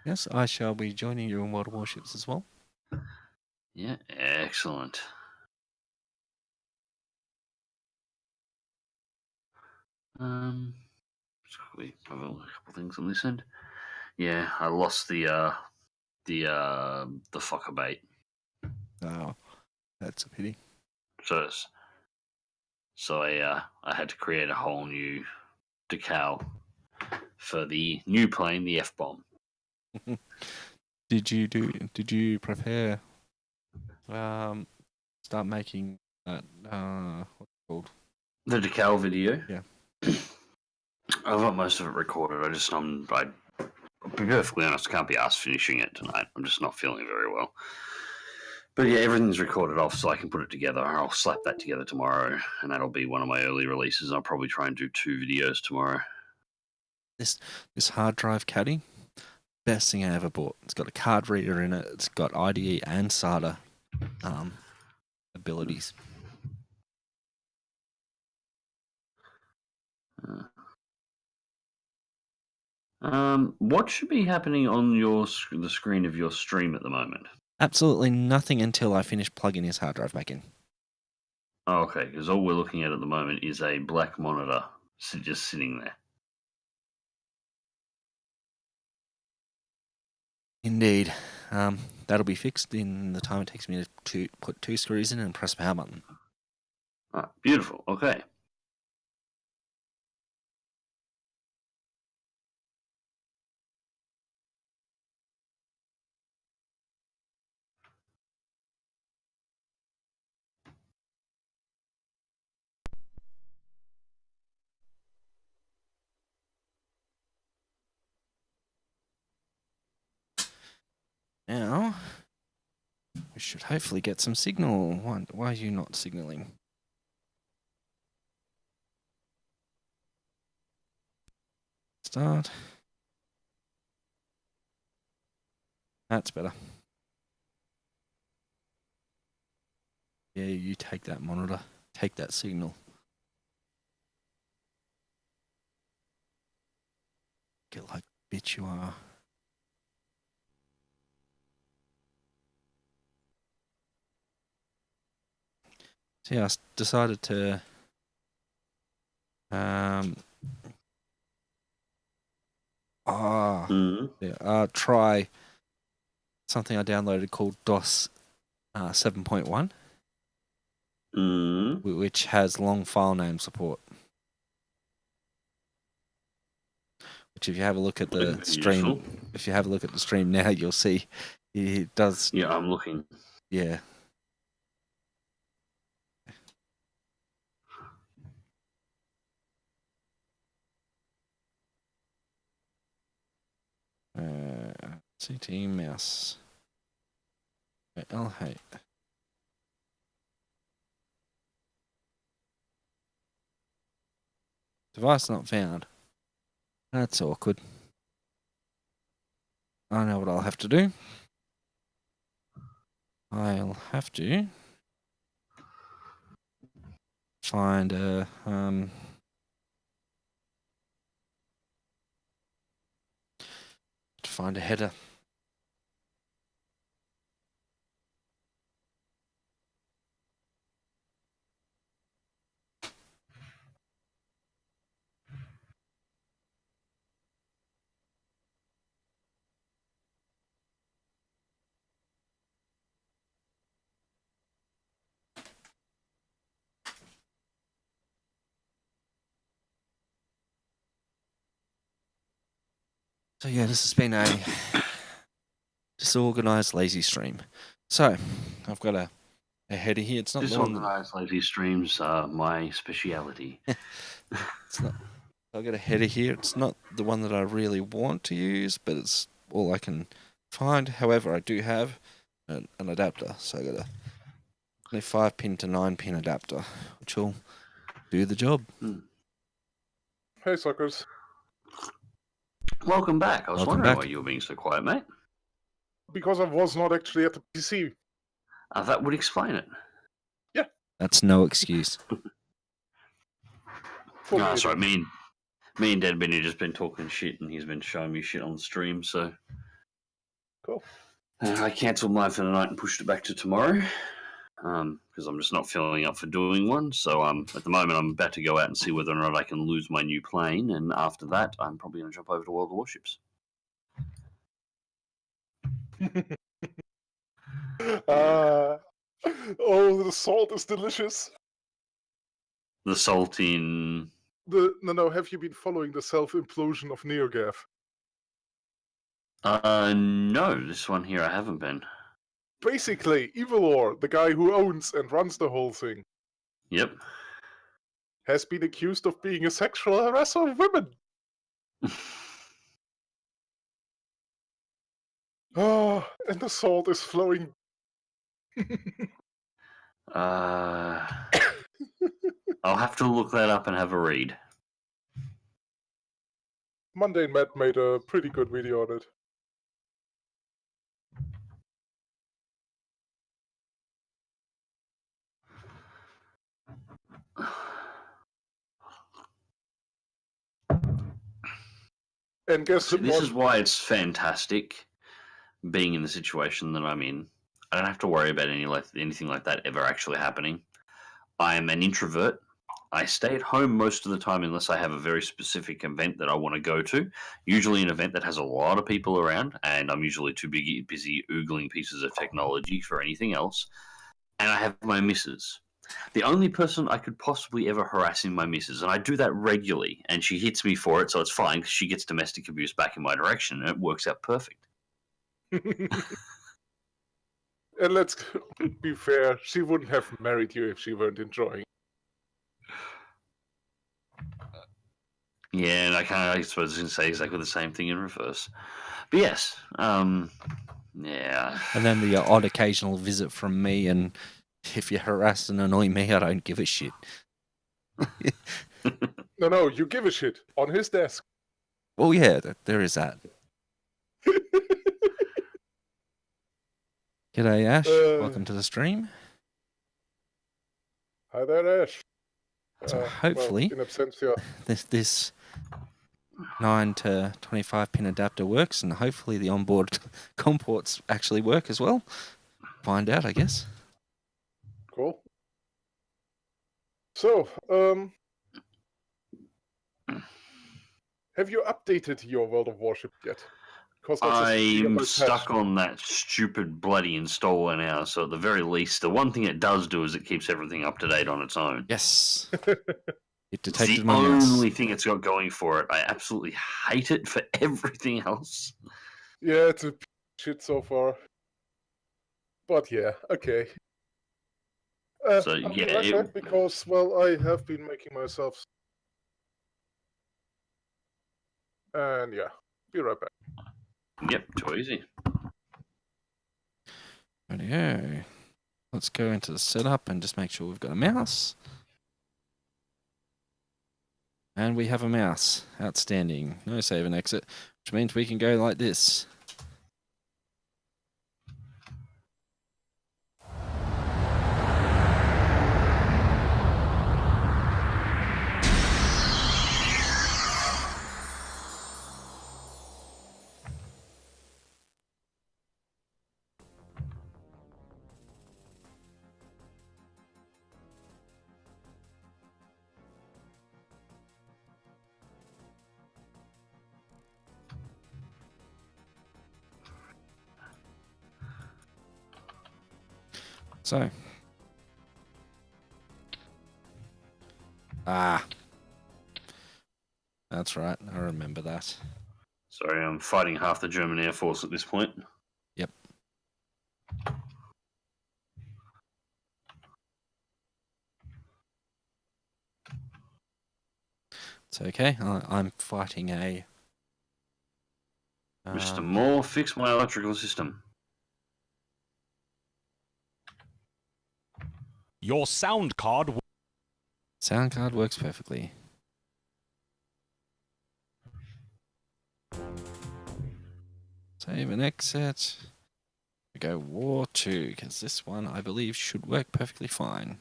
Yes, I shall be joining you in World of Warships as well. Yeah, excellent. Just quickly have a couple things on this end. Yeah, I lost the fucker bait. Oh, that's a pity. So I had to create a whole new decal for the new plane, the F-bomb. Did you prepare? Start making that. What's it called? The decal video. Yeah. I've got most of it recorded. I'll be perfectly honest, I can't be asked finishing it tonight. I'm just not feeling very well. But yeah, everything's recorded off, so I can put it together. I'll slap that together tomorrow, and that'll be one of my early releases. I'll probably try and do 2 videos tomorrow. This hard drive caddy, best thing I ever bought. It's got a card reader in it. It's got IDE and SATA abilities. What should be happening on the screen of your stream at the moment? Absolutely nothing until I finish plugging his hard drive back in. Oh, okay, because all we're looking at the moment is a black monitor just sitting there. Indeed. That'll be fixed in the time it takes me to put 2 screws in and press the power button. Ah, beautiful. Okay. Now, we should hopefully get some signal. Why are you not signaling? Start. That's better. Yeah, you take that monitor. Take that signal. Get like bitch you are. So yeah, I decided to try something I downloaded called DOS 7.1, which has long file name support. Which, if you have a look at the stream, now, you'll see it does. Yeah, I'm looking. Yeah. CT mouse. L8. Device not found. That's awkward. I know what I'll have to do. I'll have to find a header. So yeah, this has been a disorganized, lazy stream. So I've got a header here. It's not the one. Disorganized lazy streams are my speciality. It's not. I've got a header here. It's not the one that I really want to use, but it's all I can find. However, I do have an adapter, so I got a 5-pin to 9-pin adapter, which will do the job. Hey, suckers. Welcome back. I was Welcome wondering back. why you were being so quiet, mate. Because I was not actually at the PC. That would explain it. That's no excuse. Fully Sorry, idiot. me and Dead Benny just been talking shit, and he's been showing me shit on the stream. So Cool. I cancelled mine for the night and pushed it back to tomorrow. Because I'm just not feeling up for doing one. So at the moment, I'm about to go out and see whether or not I can lose my new plane, and after that, I'm probably going to jump over to World of Warships. Oh, the salt is delicious. The salt in... No, have you been following the self-implosion of NeoGAF? No, this one here I haven't been. Basically, Evilor, the guy who owns and runs the whole thing, Yep. has been accused of being a sexual harasser of women. Oh, and the salt is flowing. I'll have to look that up and have a read. Mundane Matt made a pretty good video on it. And guess See, this what? is why it's fantastic being in the situation that I'm in. I don't have to worry about anything like that ever actually happening. I am an introvert. I stay at home most of the time unless I have a very specific event that I want to go to. Usually an event that has a lot of people around, and I'm usually too busy oogling pieces of technology for anything else. And I have my missus. The only person I could possibly ever harass is my missus, and I do that regularly, and she hits me for it, so it's fine because she gets domestic abuse back in my direction, and it works out perfect. And let's be fair, she wouldn't have married you if she weren't enjoying it. Yeah, and I suppose I was going to say exactly the same thing in reverse. But yes, Yeah. And then the odd occasional visit from me, and if you harass and annoy me, I don't give a shit. No, you give a shit on his desk. Well, yeah, there is that. G'day, Ash. Welcome to the stream. Hi there, Ash. So hopefully, well, in absentia. this 9 to 25 pin adapter works, and hopefully the onboard COM ports actually work as well. Find out, I guess. Cool. So, have you updated your World of Warship yet? Because I'm stuck on that stupid bloody installer now, so at the very least, the one thing it does do is it keeps everything up to date on its own. Yes. It It's detected the my mouse. only thing it's got going for it. I absolutely hate it for everything else. Yeah, it's a shit so far. But yeah, okay. So, I'll be yeah, right it- back because, well, I have been making myself... And yeah, be right back. Yep, too easy. Rightio. Let's go into the setup and just make sure we've got a mouse. And we have a mouse. Outstanding. No save and exit, which means we can go like this. So. That's right. I remember that. Sorry, I'm fighting half the German Air Force at this point. Yep. It's okay. I'm fighting a... Mr. Moore, fix my electrical system. Your sound card. Sound card works perfectly. Save and exit. We go War 2, because this one, I believe, should work perfectly fine.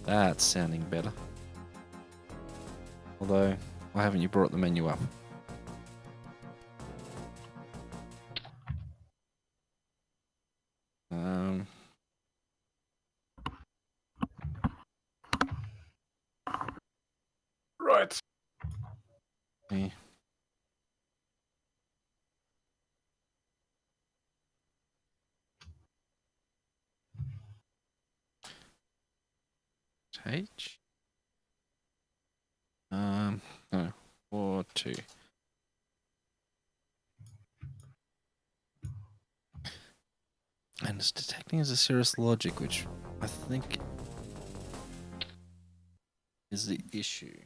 That's sounding better. Although, why haven't you brought the menu up? Right. Me. H. No, War 2. And it's detecting as a Cirrus Logic, which I think is the issue.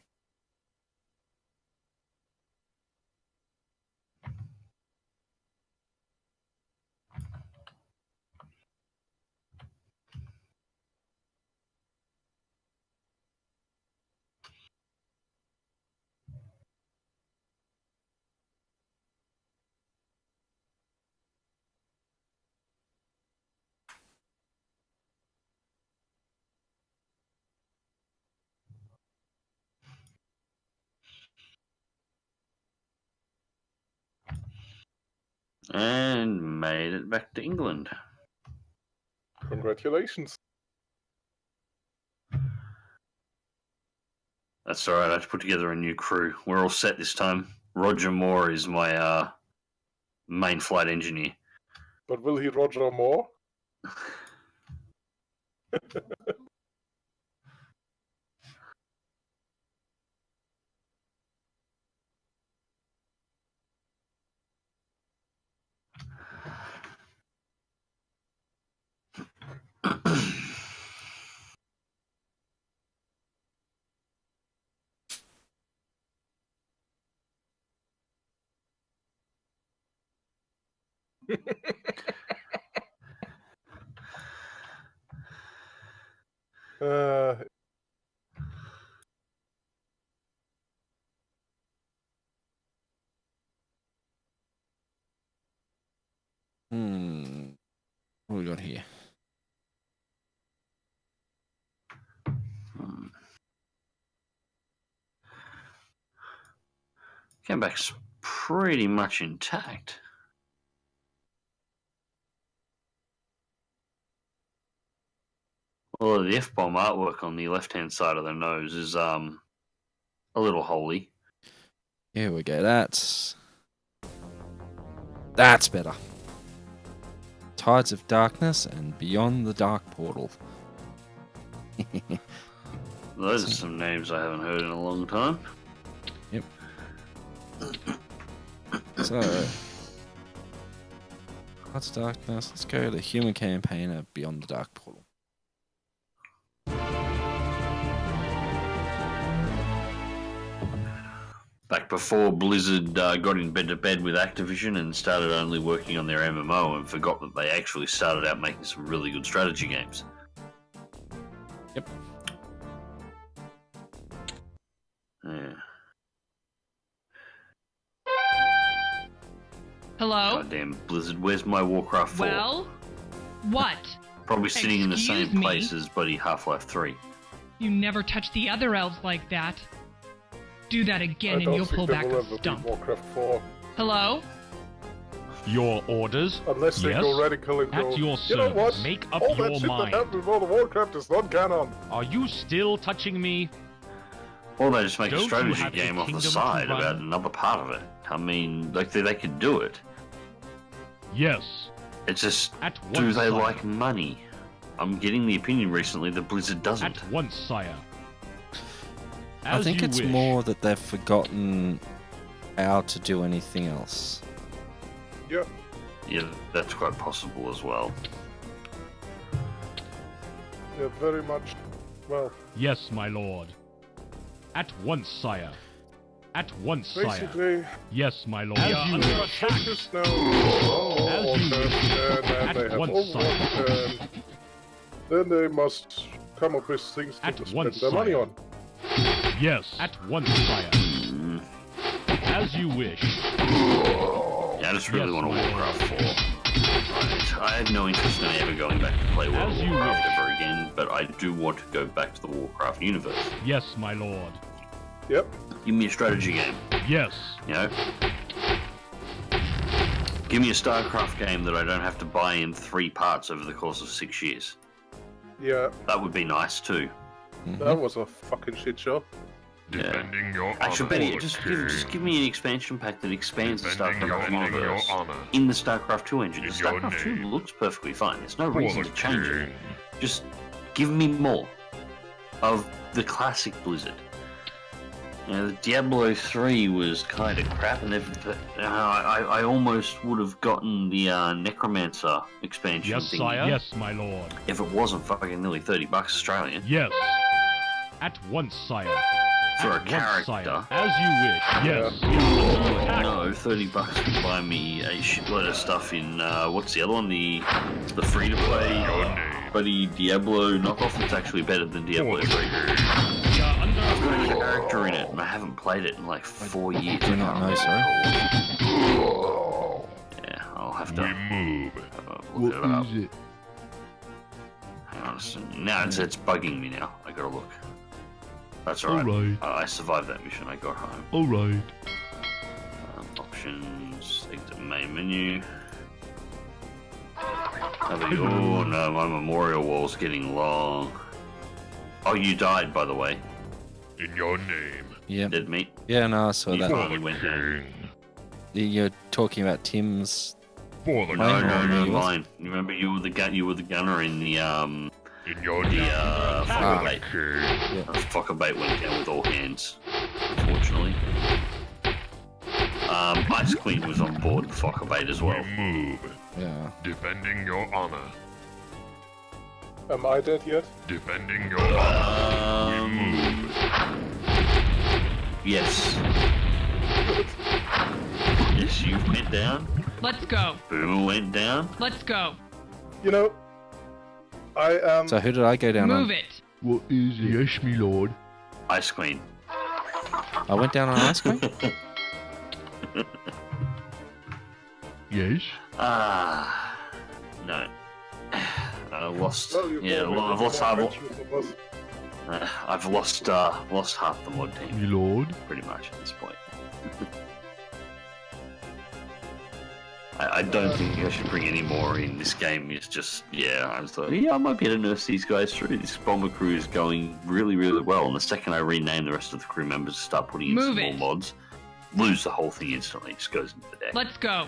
And made it back to England. Congratulations. That's alright, I had to put together a new crew. We're all set this time. Roger Moore is my main flight engineer. But will he Roger more? Uh, What we got here? Came back pretty much intact. Well, the F-bomb artwork on the left-hand side of the nose is a little holy. Here we go. That's better. Tides of Darkness and Beyond the Dark Portal. Those are some names I haven't heard in a long time. Yep. So, Tides of Darkness. Let's go to Human Campaigner Beyond the Dark Portal. Back before Blizzard got in bed to bed with Activision and started only working on their MMO and forgot that they actually started out making some really good strategy games. Yep. Yeah. Hello? Goddamn Blizzard, where's my Warcraft 4? Well, what? Probably sitting in the excuse same me? place as bloody Half-Life 3. You never touch the other elves like that. Do that again I and don't you'll think pull there back will a ever be stump. Warcraft 4. Hello? Your orders? Unless they Yes? go radical and At go, your you know what? service. Make up All your that shit mind. that happened in World of Warcraft is not canon. Are you still touching me? Or they just make Don't a you strategy have a game off the kingdom to side run? about another part of it. I mean, like they could do it. Yes. It's just, At once, do they sire. like money? I'm getting the opinion recently that Blizzard doesn't. At once, sire. I As think you it's wish. more that they've forgotten how to do anything else. Yeah. Yeah, that's quite possible as well. Yeah, very much. Well, Yes, my lord. At once, sire. At once, sire. basically, Yes, my lord. As As you you wish. wish. focus now on As you Warcraft, wish. and At they have once, sire. Overwatch, and then they must come up with things At to spend once, their money sire. on. Yes. At once, sire. Mm. As you wish. Yeah, I just really Yes, want a my Warcraft 4. Right. I have no interest in ever going back to play World As of you Warcraft wish. ever again, but I do want to go back to the Warcraft universe. Yes, my lord. Yep. Give me a strategy game, Yes. you know? Give me a StarCraft game that I don't have to buy in 3 parts over the course of 6 years. Yeah, That would be nice too. that was a fucking shit show. Defending your Actually, honor. Betty, just give me an expansion pack that expands the Defending StarCraft your universe honor. in the StarCraft 2 engine. The In your StarCraft 2 name. looks perfectly fine. There's no For reason the to change it. king. Just give me more of the classic Blizzard. You know, the Diablo 3 was kind of crap, and I almost would have gotten the Necromancer expansion Yes, thing sire. Yes, my lord. if it wasn't fucking nearly $30 Australian Yes. At once, sire. for a At once, character. sire. As you wish. Yes. Under attack. No, $30 could buy me a shitload of stuff in what's the other one? The free to play Your name. buddy Diablo knockoff. It's actually better than Diablo For the 3. king. We are under I've got a attack. character in it, and I haven't played it in like 4 years. do not know, sorry. Yeah, I'll have We to move. look it up. Hang on a second. Now it's bugging me now. I gotta look. That's alright. Alright. I survived that mission. I got home. Alright. Options, exit main menu. Oh no, my memorial wall's getting long. Oh, you died, by the way. In your name. Yeah. Dead meat. Yeah, no, I saw You that. For finally the went down. king. You're talking about Tim's. For the No, Mine no, or no, yours? mine. You remember you were the gunner in the In your the name. fucker For the bait. king. Fucker bait went down with all hands. Unfortunately. Ice Queen was on board the fucker bait as well. We move. Yeah. Defending your honor. Am I dead yet? Defending your honor. We move. Yes. Yes, you went down. Let's go. Boomer went down. Let's go. You know, I am. So who did I go down Move on? it. What is it? Yes, me lord. Ice Queen. I went down on ice cream. Yes. No. I lost. Well, you Yeah, told me well, I've there's lost. more I've, adventurous than us. I've lost half the mod team, Me lord. pretty much at this point. I don't think I should bring any more in. This game is just, I just thought, I might be able to nurse these guys through. This bomber crew is going really, really well. And the second I rename the rest of the crew members, start putting in Move some it. more mods, lose the whole thing instantly. It just goes into the deck. Let's go.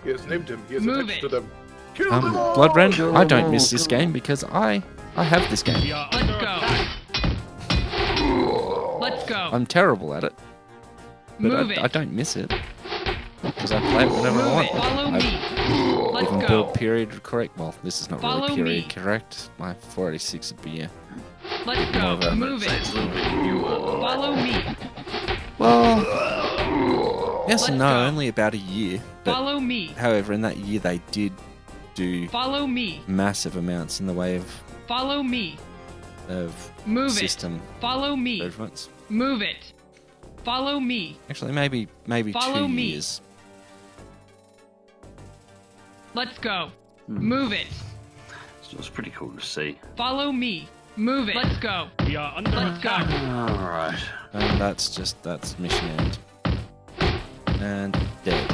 He has named him. He has Move attached it. to them. Kill them all! Bloodbrand, Kill I them don't all, miss this kill them game because I have this game. We are Let's under go. attack. Let's go. I'm terrible at it, but Move I it. don't miss it because I play it whenever I Move want. it. Follow I've me. Let's even go. build period correct. Well, this is not Follow really period me. correct. My 486 would be Let's go. Move it. Move So it's it. a little bit newer. Follow me. well, yes and Let's no, go. only about a year. But Follow me. however, in that year they did do Follow me. massive amounts in the way Follow me. of Move it. system Follow me. improvements. Move it. Follow me. Actually, maybe Follow 2 me. years. Let's go. Move it. So it's pretty cool to see. Follow me. Move it. Let's go. We are under Let's go. attack. Alright. And that's mission end. And dead.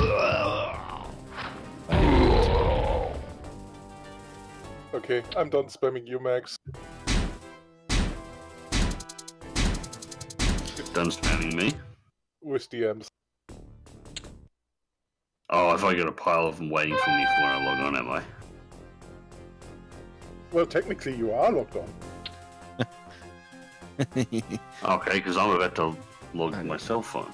Okay, I'm done spamming you, Max. Done spamming me. With DMs. Oh, have I got a pile of them waiting for me for when I log on, am I? Well, technically, you are logged on. Okay, because I'm about to log in my cell phone.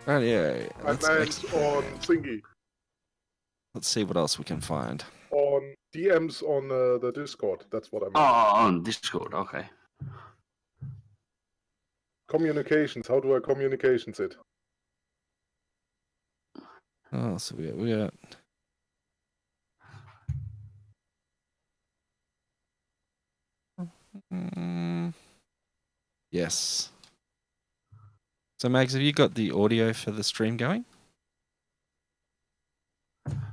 Right, yeah. I meant on thingy. Let's see what else we can find. On DMs on the Discord. That's what I meant. Oh, on Discord, okay. Communications. How do I communications it? Oh, so we got yes. So Mags, have you got the audio for the stream going?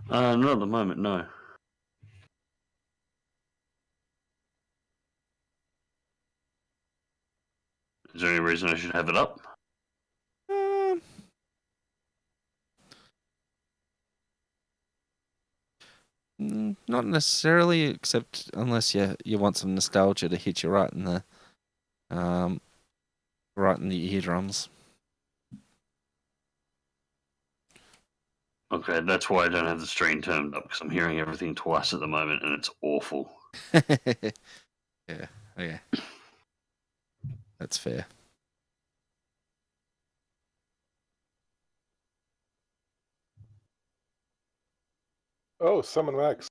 Not at the moment, no. Is there any reason I should have it up? Not necessarily, except unless you want some nostalgia to hit you right in the eardrums. Okay, that's why I don't have the stream turned up, because I'm hearing everything twice at the moment, and it's awful. Yeah, okay. That's fair. Oh, summon Max.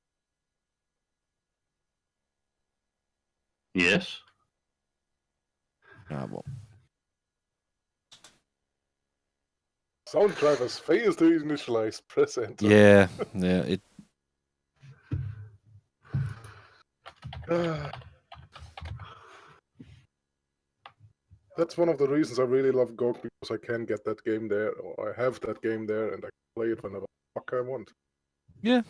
Yes? Ah, well. Sound drivers fails to initialize. Press enter. Yeah, it That's one of the reasons I really love GOG, because I can get that game there, or I have that game there, and I can play it whenever the fuck I want. yeah.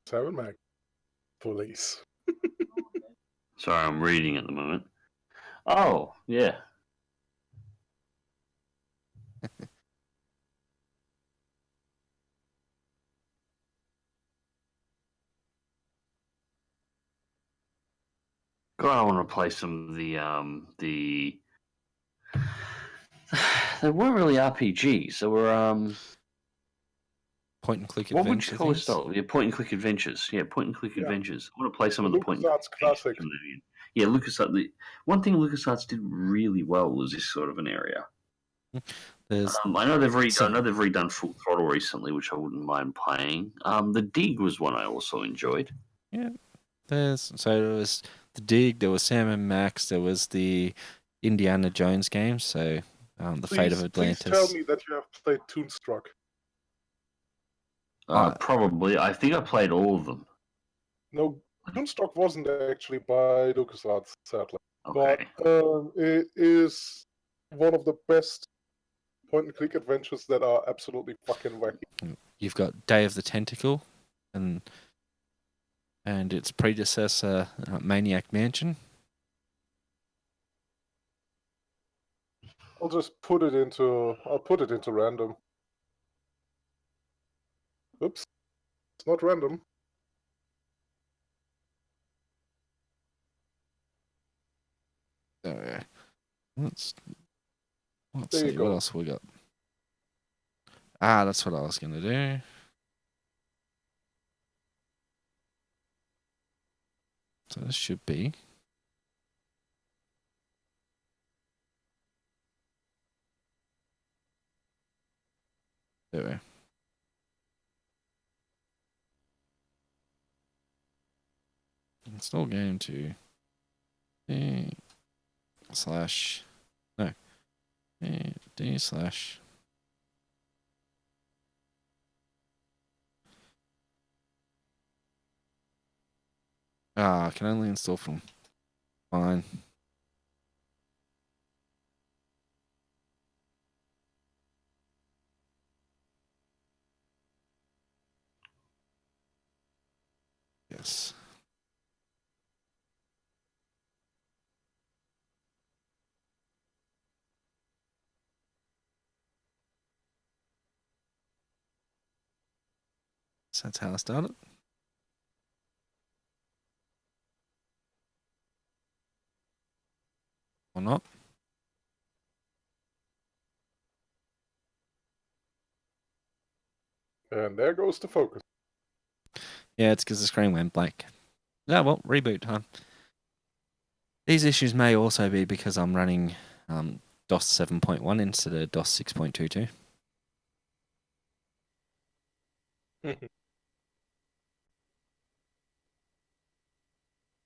Summon Max. Police. Sorry, I'm reading at the moment. Oh, yeah. God, I want to play some of the. They weren't really RPGs. They were Point and click what would you adventure call a things. style? Yeah, point and click adventures. Yeah, point and click Yeah. adventures. I want to play some The of the point and click LucasArts adventures classic. from the. Yeah, LucasArts. The one thing LucasArts did really well was this sort of an area. There's I know they've some- redone Full Throttle recently, which I wouldn't mind playing. The Dig was one I also enjoyed. There's so there was the Dig, there was Sam and Max, there was the Indiana Jones games, so the Fate of Please Atlantis. tell me that you have played Toonstruck. Probably. I think I played all of them. No, Toonstruck wasn't actually by LucasArts, sadly. Okay. But it is one of the best point-and-click adventures that are absolutely fucking wacky. You've got Day of the Tentacle, and its predecessor, Maniac Mansion. I'll put it into random. Oops, it's not random. So let's There you see go. what else we got. That's what I was gonna do. So this should be. There we go. Install game to D slash no D slash I can only install from fine. Yes. So that's how I started. Or not. And there goes the focus. Yeah, it's because the screen went blank. Oh, well, reboot time. These issues may also be because I'm running DOS 7.1 instead of DOS 6.22.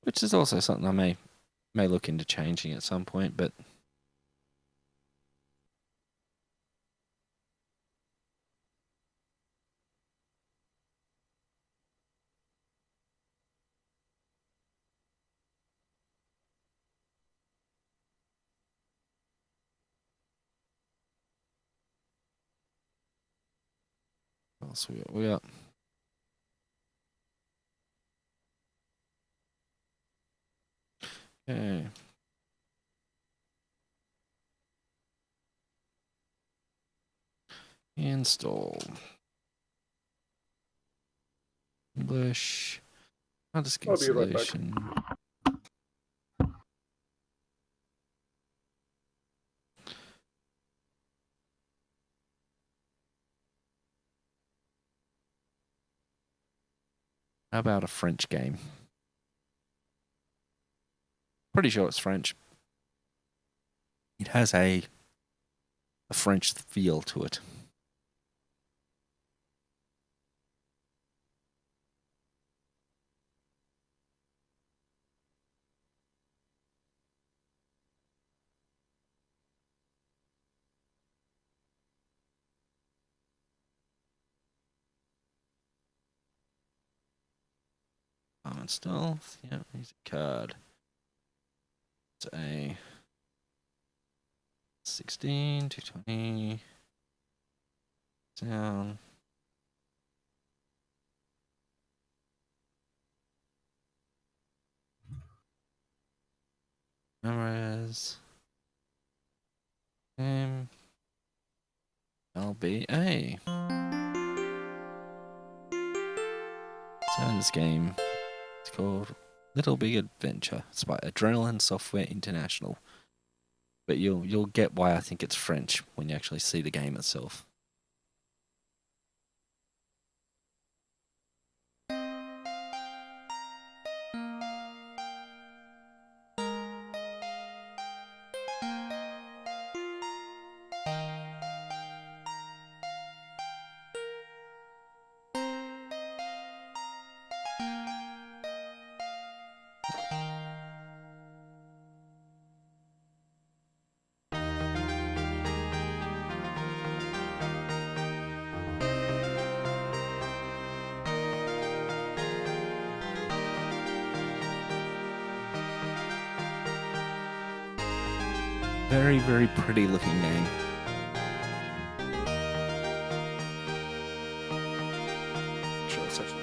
Which is also something I may look into changing at some point, but what else we got? We got okay. Install English. I'll just I'll be right back. installation. How about a French game? Pretty sure it's French. It has a French feel to it. Install. Yeah, music card. It's a 16 to 20 down. Memorize. Game. LBA. So this game is called Little Big Adventure. It's by Adrenaline Software International. But you'll get why I think it's French when you actually see the game itself. Very, very pretty looking game. Sure, it's actually.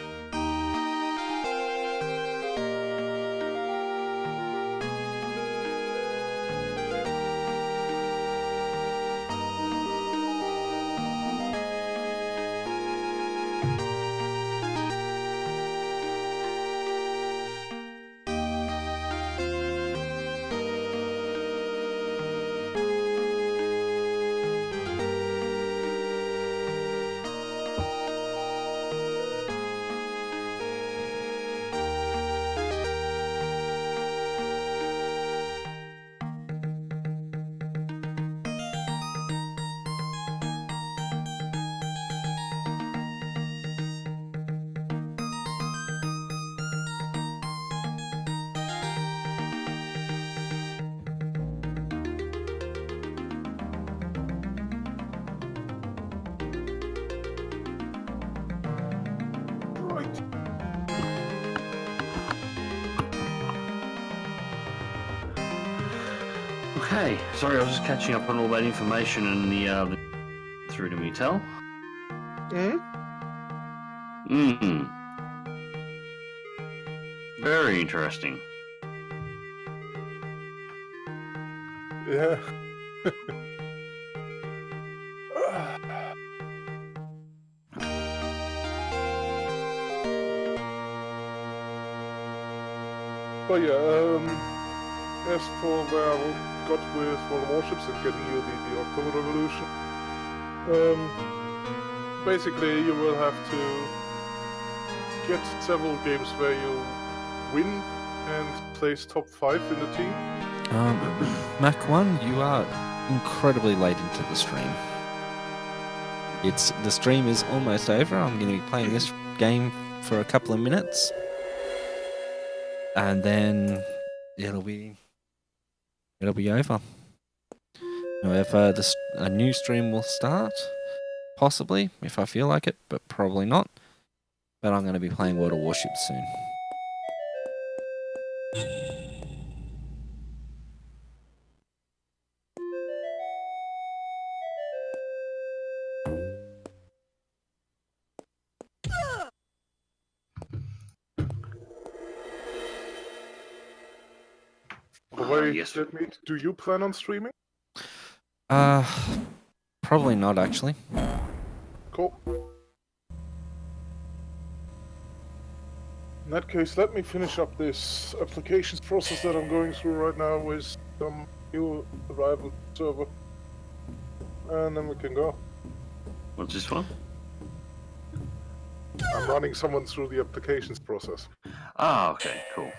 Right. Okay, sorry, I was just catching up on all that information and the through to me. Tell. Hmm? Very interesting. Yeah. But yeah, as for where I got with World Warships and getting you the October Revolution, basically you will have to get several games where you win and place top 5 in the team. Mac1, you are incredibly late into the stream. The stream is almost over. I'm going to be playing this game for a couple of minutes, and then it'll be over. However, a new stream will start, possibly if I feel like it, but probably not. But I'm going to be playing World of Warships soon. Wait, yes. do you plan on streaming? Probably not actually. Cool. In that case, let me finish up this applications process that I'm going through right now with some new arrival server, and then we can go. What's this one? I'm running someone through the applications process. Ah, okay, cool.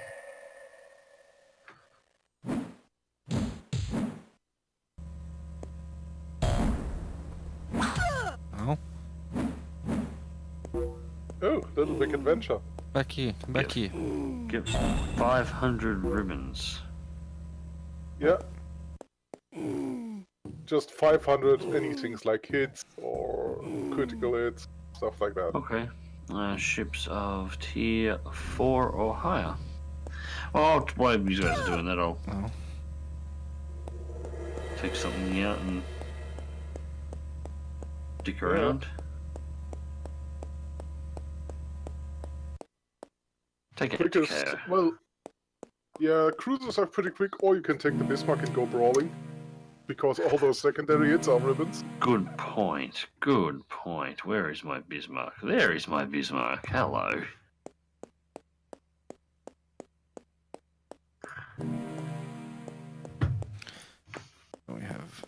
Oh, Oh, Little Big Adventure. back here, come back here. Get 500 ribbons. Yeah. Just 500 anythings like hits or critical hits, stuff like that. Okay. Ships of tier 4 or higher. Well, while you guys are doing that, I'll Oh, take something out and dick around. Take it to Because, care. well, Yeah, cruisers are pretty quick, or you can take the Bismarck and go brawling. Because all those secondary hits are ribbons. Good point. Good point. Where is my Bismarck? There is my Bismarck. Hello. We have.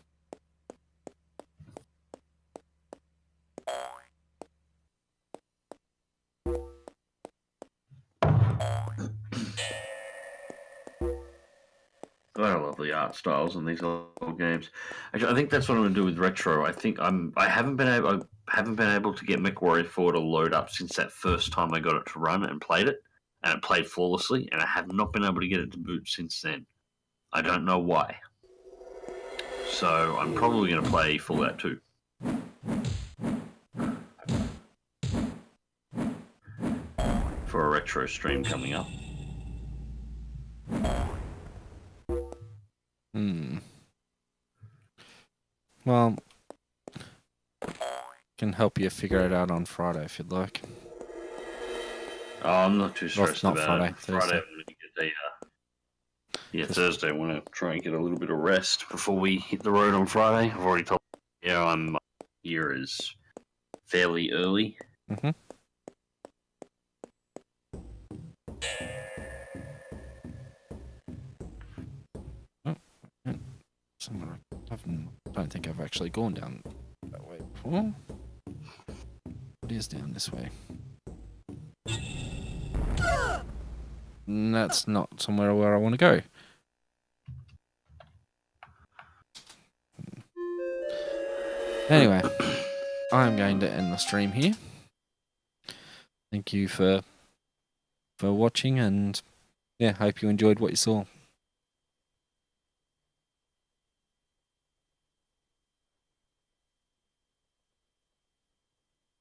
I love the art styles in these old games. Actually, I think that's what I'm going to do with retro. I haven't been able to get MechWarrior 4 to load up since that first time I got it to run and played it, and it played flawlessly, and I have not been able to get it to boot since then. I don't know why. So I'm probably going to play Fallout 2. For a retro stream coming up. Well, can help you figure it out on Friday if you'd like. Oh, I'm not too stressed not about Friday, it. Thursday. Friday, I'm going to get Thursday, I want to try and get a little bit of rest before we hit the road on Friday. I've already told I'm here is fairly early. Mm-hmm. Somewhere I don't think I've actually gone down that way before. It is down this way. And that's not somewhere where I want to go. Anyway, I'm going to end the stream here. Thank you for watching, and yeah, hope you enjoyed what you saw.